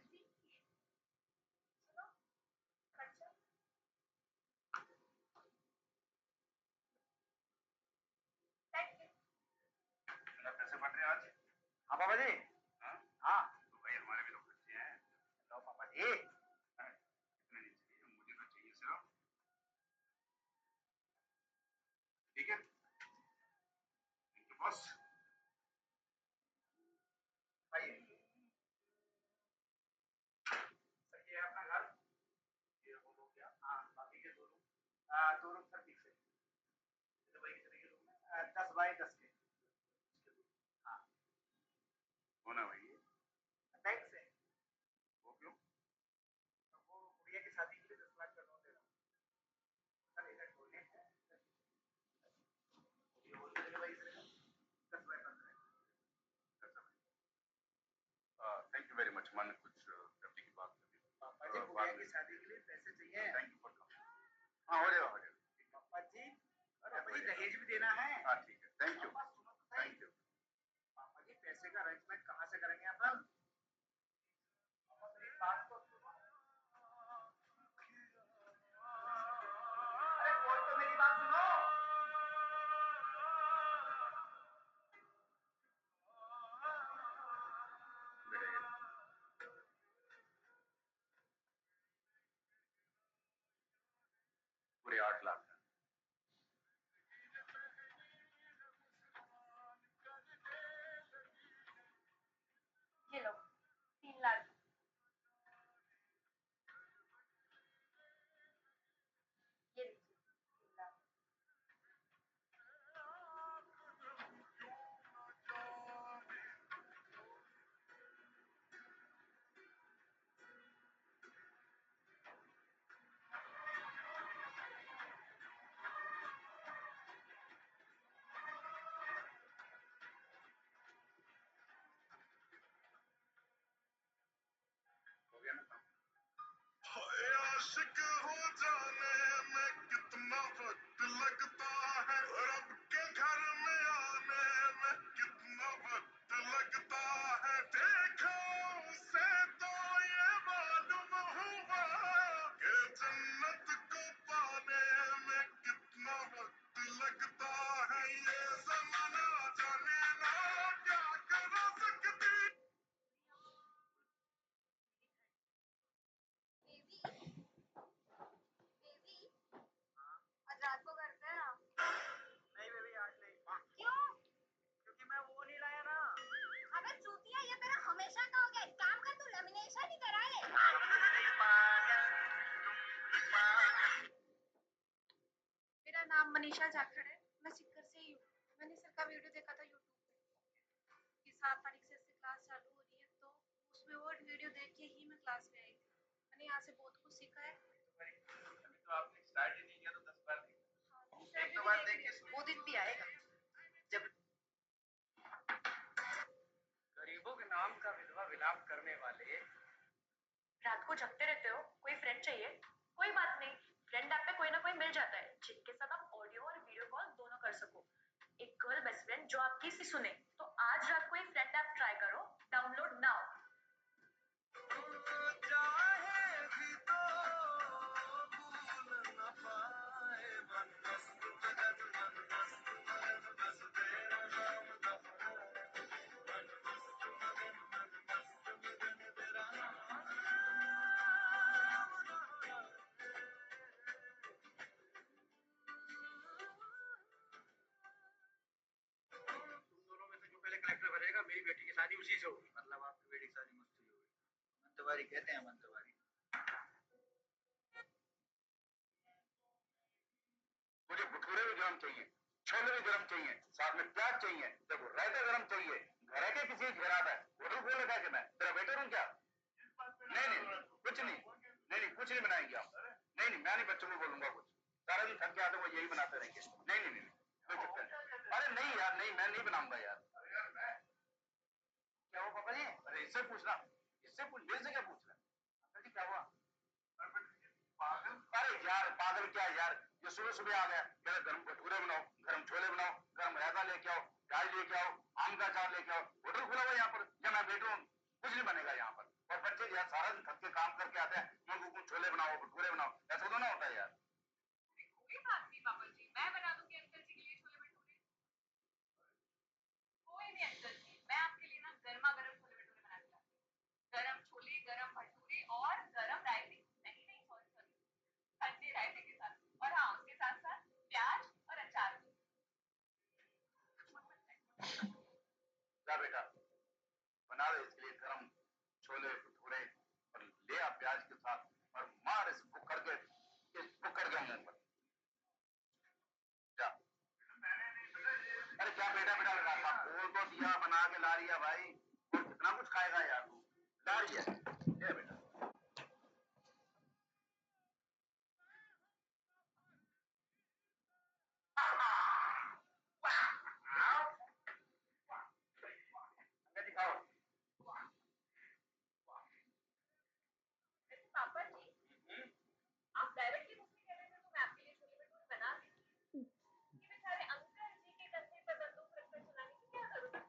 सुनो खर्चा पैसे बट रहे आज। हाँ पापा जी। हाँ तो भाई हमारे भी तो खर्चे हैं। लो पापा जी। इतने नहीं चाहिए, मुझे तो चाहिए सिर्फ। ठीक है थैंक यू बॉस। भाई सही है अपना घर। ये वो लोग क्या? हाँ बाकी के 2 रूम, 2 रूम सर ठीक से। तो भाई कितने के रूम है? 10 बाई 10 के। हाँ होना भाई ये बैंक से। वो क्यों? वो गुड़िया की शादी के लिए 10 लाख का लोन ले रहा हूँ सर। इधर बोले हैं ये होल कितने बाई से 10 by 15। Thank you very much. मन कुछ सेफ्टी की बात करनी थी। पापा जी गुड़िया की शादी के लिए पैसे चाहिए। Thank you for coming. हाँ हो जाएगा हो जाएगा। पापा जी दहेज भी देना है। हाँ ठीक है थैंक यू थैंक यू। पापा जी पैसे का अरेंजमेंट कहाँ से करेंगे अपन? मेरी बात तो सुनो। अरे कोई तो मेरी बात सुनो। पूरे 8 लाख। ईशा जाखड़ है, मैं सिक्कर से ही हूँ। मैंने सर का वीडियो देखा था यूट्यूब पे कि 7 तारीख से इससे क्लास चालू हो रही है, तो उसमें वो वीडियो देख के ही मैं क्लास में आई थी। मैंने यहाँ से बहुत कुछ सीखा है। अभी तो आपने स्टार्ट ही नहीं किया तो 10 बार देखा। एक दो बार देख के वो दिन भी आएगा जब गरीबों के नाम का विधवा विलाप करने वाले रात को जगते रहते हो, कोई फ्रेंड चाहिए? कोई बात नहीं, फ्रेंड ऐप पे कोई ना कोई मिल जाता है जिनके साथ आप ऑडियो और वीडियो कॉल दोनों कर सको। एक गर्ल बेस्ट फ्रेंड जो आपकी सी सुने, तो आज रात को एक फ्रेंड ऐप ट्राई करो, डाउनलोड नाउ। तुम दोनों में से जो पहले कलेक्टर बनेगा मेरी बेटी की शादी उसी से होगी। मतलब आपकी बेटी की शादी मुझसे ही होगी। मंतवारी कहते हैं, मंतवारी। मुझे भटूरे भी गरम चाहिए, छोले भी गरम चाहिए, साथ में प्याज चाहिए, देखो रायता गरम चाहिए। घर है क्या किसी घर आता है? होटल खोल रखा है कि मैं तेरा वेटर हूँ क्या? नहीं नहीं कुछ नहीं, नहीं नहीं कुछ नहीं बनाएंगे आप। नहीं नहीं मैं नहीं बच्चों को बोलूंगा कुछ। सारा दिन थक के आते वो यही बनाते रहेंगे। नहीं नहीं नहीं कोई चक्कर नहीं। अरे नहीं यार नहीं, मैं नहीं बनाऊंगा यार। क्या हुआ पापा जी? अरे इससे पूछना, इससे पूछ, मेरे से क्या पूछना? अंकल जी क्या हुआ? पागल? अरे यार पागल क्या यार, ये सुबह सुबह आ गया, कह रहा गरम भटूरे बनाओ, गरम छोले बनाओ, गरम रायता लेके आओ, चाय लेके आओ, आम का अचार लेके आओ। होटल खुला हुआ यहाँ पर, क्या मैं बैठूं? कुछ नहीं बनेगा यहाँ पर। और बच्चे यार सारा दिन थक के काम करके आते हैं, उनको कुछ छोले बनाओ भटूरे बनाओ, ऐसा तो ना होता है यार। कोई बात नहीं पापा जी, मैं बना दूंगी अंकल जी के लिए छोले भटूरे। कोई नहीं अंकल जी, मैं आपके लिए ना गर्मा गर्म छोले भटूरे बना के लाती हूँ। गरम छोले, गरम भटूरे और गरम रायते। नहीं नहीं सॉरी सॉरी, ठंडे रायते के साथ। और हाँ उसके साथ साथ प्याज और अचार भी। जा बेटा बना दे इसके लिए गरम छोले भटूरे और ले आ प्याज के साथ और मार इस बुक्कर के मुंह पर। जा। अरे क्या बेटा बेटा लगा था, बोल तो दिया, बना के ला रिया भाई। और कितना कुछ खाएगा यार तू? ला रिया ले बेटा। अंकल जी खाओ। पापा जी आप डायरेक्टली मुझसे कह रहे थे तो मैं आपके लिए छोले भटूरे बना देती। ये बेचारे अंकल जी के कंधे पर बंदूक रखकर चलाने की क्या जरूरत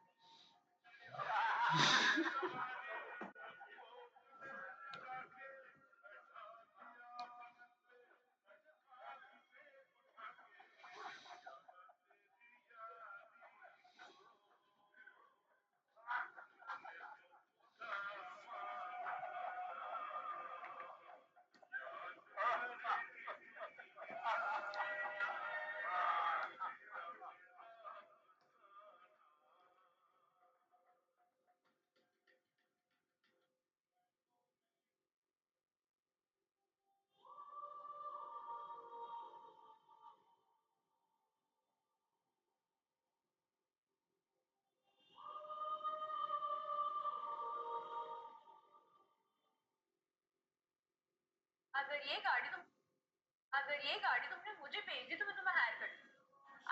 अगर ये गाड़ी तुमने मुझे भेजी तो मैं तुम्हें हायर कर दूँ।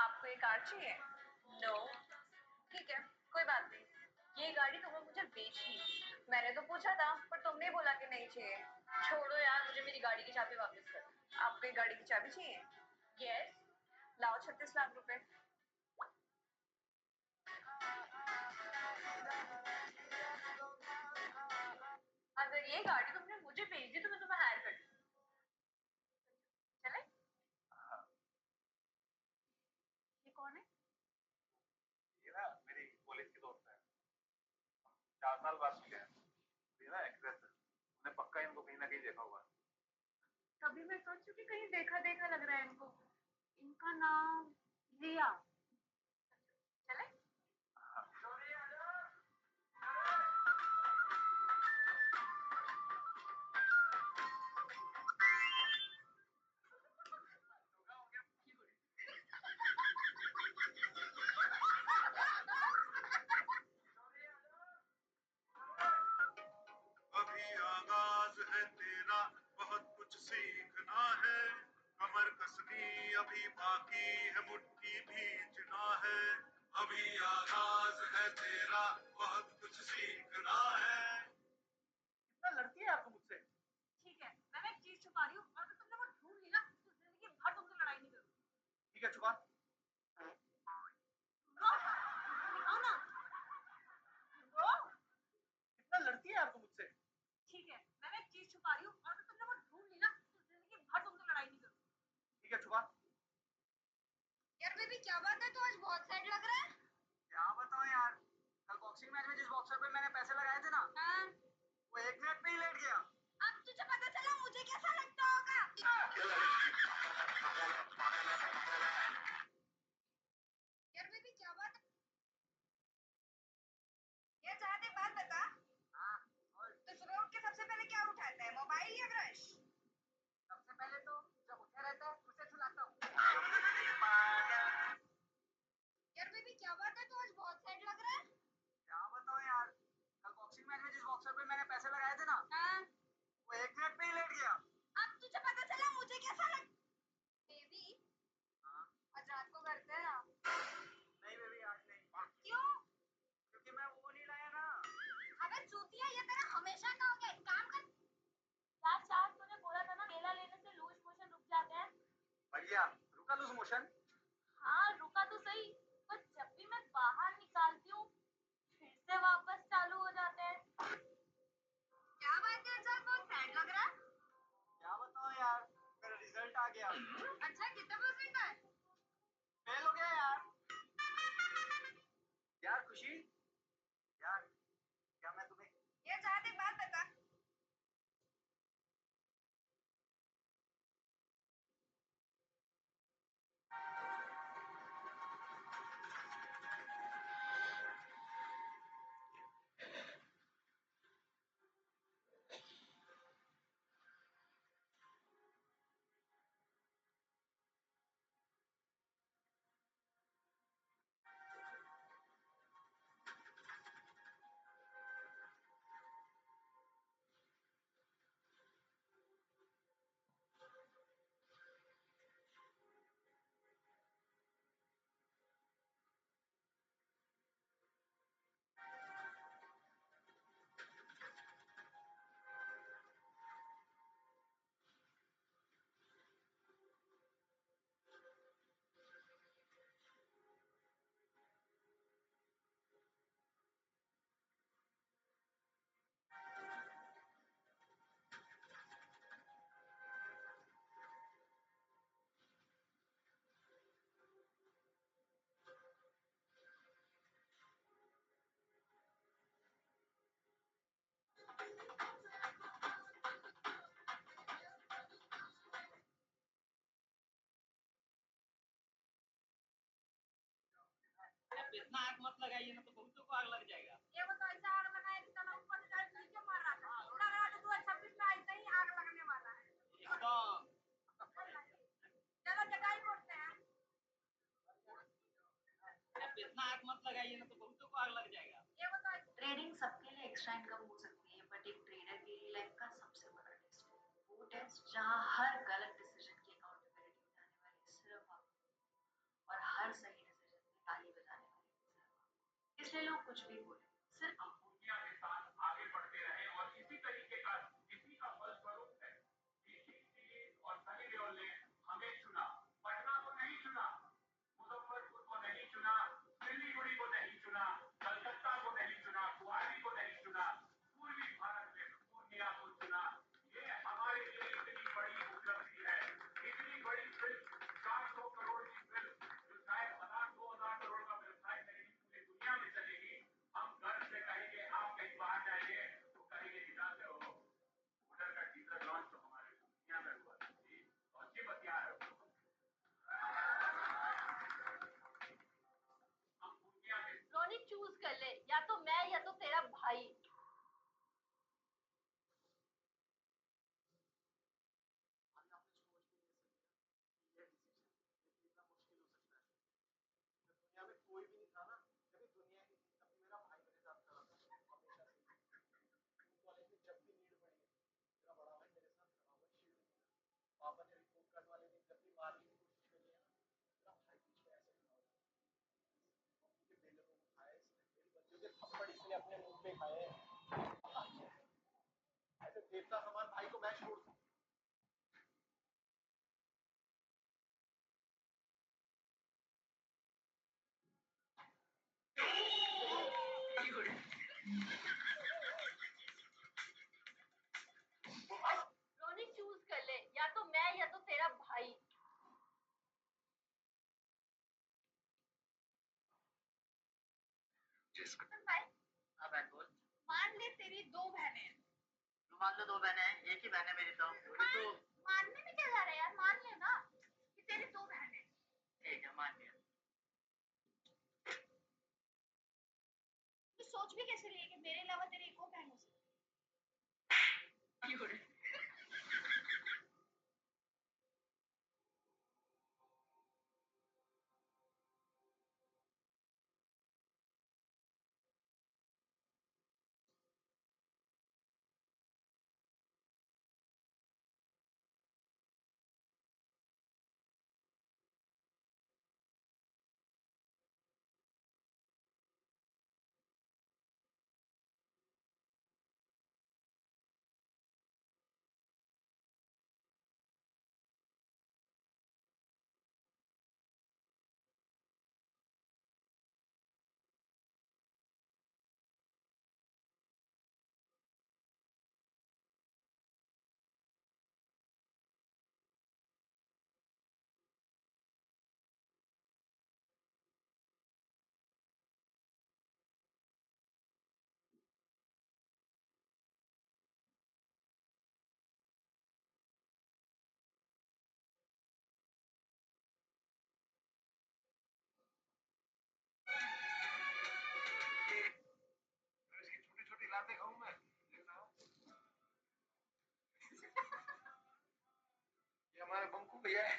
आपको ये कार चाहिए? नो ठीक है कोई बात नहीं, ये गाड़ी तुम्हें मुझे बेचनी थी। मैंने तो पूछा था पर तुमने बोला कि नहीं चाहिए। छोड़ो यार, मुझे मेरी गाड़ी की चाबी वापस कर। आपको ये गाड़ी की चाबी चाहिए? यस, लाओ 36 लाख रुपए। अगर ये गाड़ी तुमने मुझे भेजी तो मैं तुम्हें हायर कर दूँ। चले? ये कौन है? ये ना मेरी कॉलेज की दोस्त है, 4 साल बाद मिले हैं। ये ना एक्ट्रेस है, मैंने पक्का इनको कहीं ना कहीं देखा हुआ है। तभी मैं सोचूं कि कहीं देखा देखा लग रहा है इनको। इनका नाम रिया। चले? है तेरा, बहुत कुछ सीखना है, कमर कसनी अभी बाकी है, मुट्ठी भींचना है, अभी आगाज है तेरा, बहुत कुछ सीखना है। कितना लड़ती है आपको मुझसे? ठीक है, मैं एक चीज छुपा रही हूँ और अगर तुमने वो ढूंढ ली ना तो जिंदगी भर तुमसे लड़ाई नहीं करूंगी। ठीक है, छुपा। दिखाओ ना। वो कितना लड़ती है आपको मुझसे? ठीक है, मैं एक चीज छुपा रही हूँ और अगर तुमने वो ढूंढ ली ना तो जिंदगी भर तुमसे लड़ाई नहीं करूंगी। ठीक है, छुपा। यार बेबी क्या बात है, तो आज बहुत सैड लग रहा है। क्या बताऊं यार, कल बॉक्सिंग मैच में जिस बॉक्सर पे मैंने पैसे लगाए थे ना, हाँ। वो 1 मिनट में ही लेट गया। अब तुझे पता चला मुझे कैसा लगता होगा। यार बेबी क्या बात है, ये चाहते बात बता। हाँ, तो सुबह उठ के सबसे पहले क्या उठाता है, मोबाइल या ब्रश? सबसे पहले तो जब उठे रहता है उसे छुलाता हूँ। यार बेबी क्या बात है, तो आज बहुत सैड लग रहा है। क्या बताऊं यार, कल बॉक्सिंग मैच में जिस बॉक्सर पे मैंने पैसे लगाए थे ना, हाँ। वो 1 मिनट में ही लेट गया। अब तुझे पता चला मुझे कैसा लग। बेबी हाँ? आज रात को घर पे आ। नहीं बेबी, आज नहीं। क्यों? क्योंकि मैं वो नहीं लाया ना। अबे चूतिया, ये तेरा हमेशा का हो गया, एक काम कर। यार शायद तूने बोला था ना केला लेने से लूज मोशन रुक जाते हैं। भैया, रुका लूज मोशन? हाँ रुका तो सही, पर जब भी मैं बाहर निकालती हूँ फिर से वापस चालू हो जाते हैं। क्या बात है, सर बहुत सैड लग रहा है। क्या बताऊं यार, मेरा रिजल्ट आ गया। अच्छा कितना परसेंट है? फेल हो गया यार। यार खुशी, यार क्या मैं तुम्हें ये चाहते बात बता। इतना आग मत लगाइए ना, तो बहुतों को आग लग जाएगा। ये वो तो ऐसा आग लगाया कि तना ऊपर से डायरेक्ट नीचे मार रहा था। लग रहा था 2026 में ऐसा ही आग लगने वाला है। एकदम। चलो जगाई करते हैं। इतना आग मत लगाइए ना, तो बहुतों को आग लग जाएगा। ये वो तो ट्रेडिंग सबके लिए एक्स्ट्रा इनकम हो सकती है, बट एक ट्रेडर के लिए लाइफ का सबसे बड़ा टेस्ट है वो टेस्ट जहाँ हर गलत डिसीजन की अकाउंटेबिलिटी उठाने वाली सिर्फ आप और हर सही डिसीजन में ताली बजाने वाली सिर्फ आप। इसलिए लोग कुछ भी बोले, सिर्फ आप दुनिया के साथ आगे बढ़ते रहे और इसी तरीके का इसी का फलस्वरूप है और सनी देओल ने हमें चुना। पटना को नहीं चुना, मुजफ्फरपुर को नहीं चुना, सिलीगुड़ी को नहीं चुना, कलकत्ता को नहीं चुना, गुवाहाटी को नहीं चुना, पूर्वी भारत में पूर्णिया को चुना। ये हमारे लिए इतनी बड़ी उपलब्धि है, इतनी बड़ी फिल्म, 400 करोड़ की फिल्म जो शायद 1,000-2,000 करोड़ का व्यवसाय करेगी, पूरी दुनिया में चलेगी। हम गर्व से कहेंगे रोनी चूज कर ले, या तो मैं या तो तेरा भाई। भाई हाँ बहन बोल। मान ले तेरी दो बहनें हैं। तू मान लो 2 बहनें हैं, एक ही बहन है मेरी तो। तो मानने में क्या जा रहा है यार, मान ले ना कि तेरी दो बहनें हैं। ठीक है मान लिया। तू सोच भी कैसे रही है कि मेरे अलावा तेरी एक और बहन हो सकती है? छोटी छोटी लाते खाऊं मैं। ये हमारे बंकू भैया है।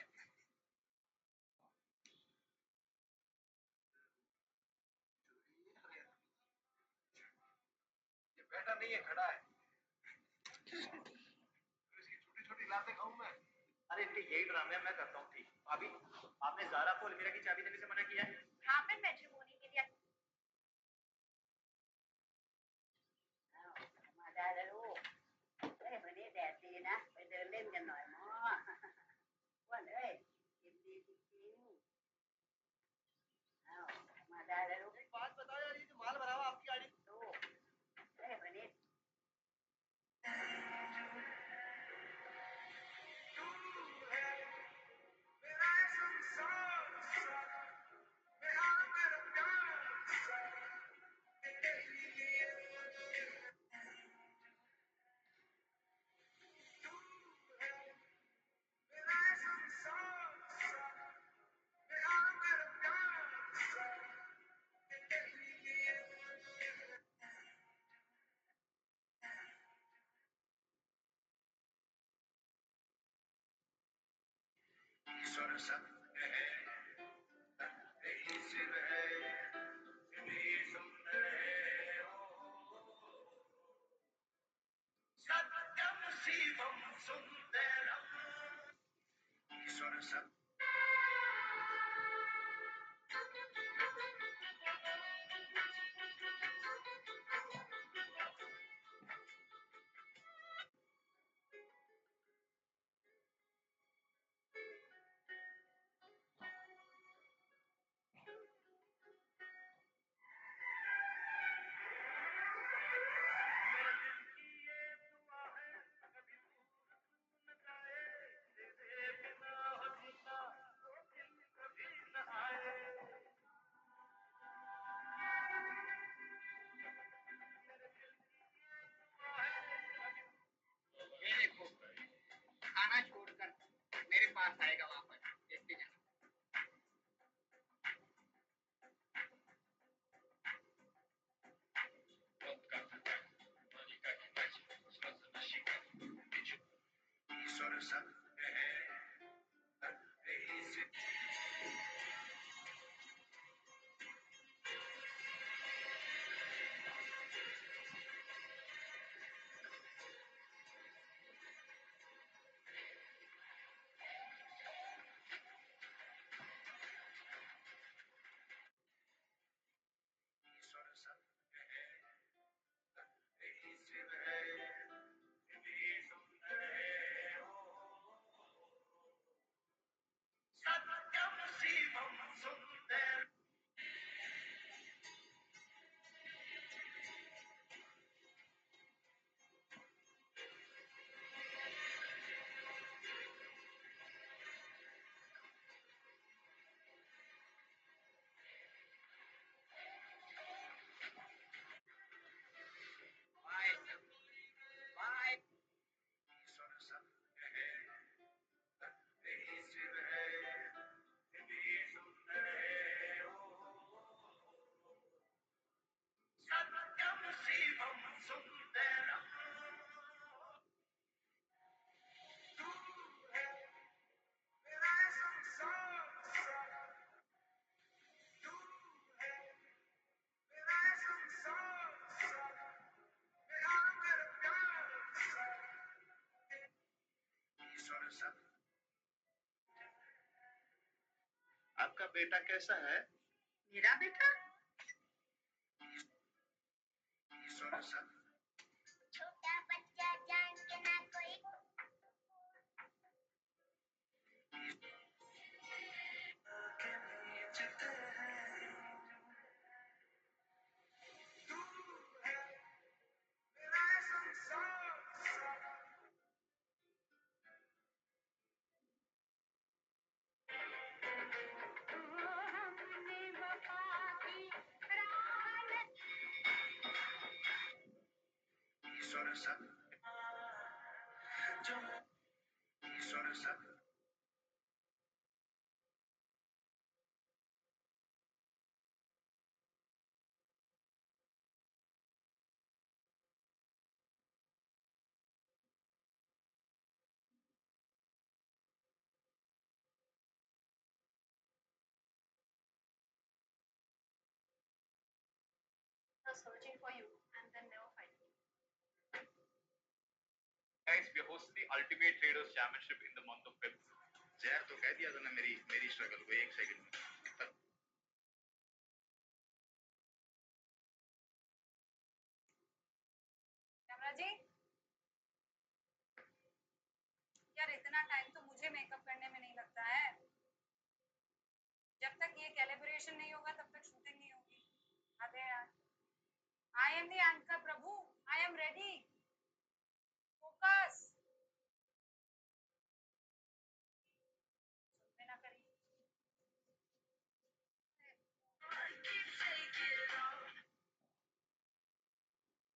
ये बैठा नहीं है, खड़ा है। छोटी छोटी लाते खाऊं मैं। अरे इनके यही ड्रामे मैं करता हूँ। ठीक भाभी, आपने ज़ारा को अलमीरा की चाबी देने से मना किया है? हाँ, मैं मैट्रिमोनी के लिए एक बात बताओ यार, ये जो माल भरा हुआ आपकी गाड़ी ईश्वर सत्य है, सत्य ही शिव है, शिव ही सुंदर है। सत्यम शिवम सुंदरम। ईश्वर सत्य। बेटा कैसा है? मेरा बेटा ईश्वर सब छोटा बच्चा जान के ना कोई ईश्वर सब ईश्वर सब searching for you and then never finding you. Guys, we are hosting the Ultimate Traders Championship in the month of February. जहर तो कह दिया था ना मेरी स्ट्रगल को 1 सेकंड में। कैमरा जी, यार इतना टाइम तो मुझे मेकअप करने में नहीं लगता है। जब तक ये कैलिब्रेशन नहीं होगा तब तक शूटिंग नहीं होगी। अरे यार, I am the anchor Prabhu, I am ready. Focus. सुनते ना करिए।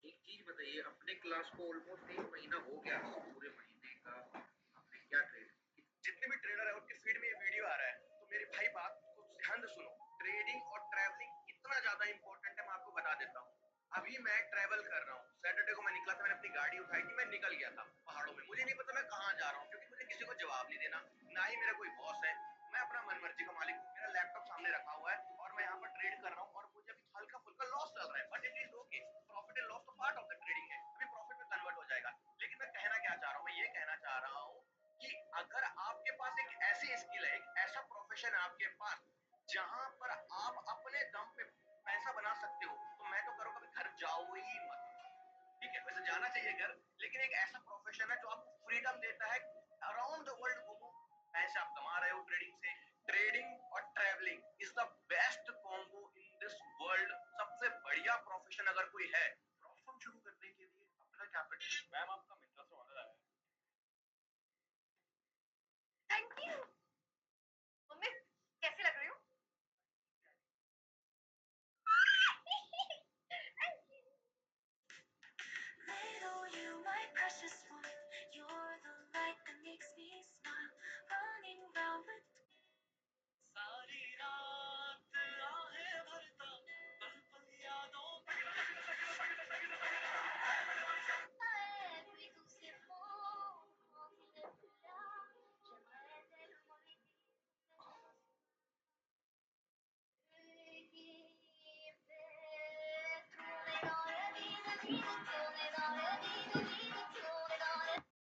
एक चीज बताइए, अपने क्लास को ऑलमोस्ट 1 महीना हो गया, पूरे महीने का आपने क्या ट्रेड? जितने भी ट्रेडर है उनके फीड में ये वीडियो आ रहा है, तो मेरी भाई बात को ध्यान से सुनो। ट्रेडिंग और ट्रैवलिंग इतना ज्यादा इंपॉर्टेंट है, मैं आपको बता देता हूँ। अभी मैं ट्रैवल कर रहा हूँ, सैटरडे को मैं निकला था, मैंने अपनी गाड़ी उठाई थी, मैं निकल गया था पहाड़ों में। मुझे नहीं पता मैं कहाँ जा रहा हूँ, क्योंकि मुझे किसी को जवाब नहीं देना, ना ही मेरा कोई बॉस है। मैं अपना मनमर्जी का मालिक हूँ, मेरा लैपटॉप सामने रखा हुआ है और मैं यहाँ पर ट्रेड कर रहा हूँ और मुझे अभी हल्का फुल्का लॉस चल रहा है, but it is okay. Profit and loss तो पार्ट ऑफ द ट्रेडिंग है, अभी प्रॉफिट में कन्वर्ट हो जाएगा। लेकिन मैं कहना क्या चाह रहा हूँ, मैं ये कहना चाह रहा हूँ कि अगर आपके पास एक ऐसी स्किल है, एक ऐसा प्रोफेशन है आपके पास जहां पर आप अपने दम पे पैसा बना सकते हो, तो मैं तो करो कभी घर जाओ ही मत। ठीक है, वैसे जाना चाहिए घर, लेकिन एक ऐसा प्रोफेशन है जो आपको फ्रीडम देता है, अराउंड द वर्ल्ड घूमो, पैसे आप कमा रहे हो ट्रेडिंग से। ट्रेडिंग और travelling is the best combo in this world. सबसे बढ़िया प्रोफेशन अगर कोई है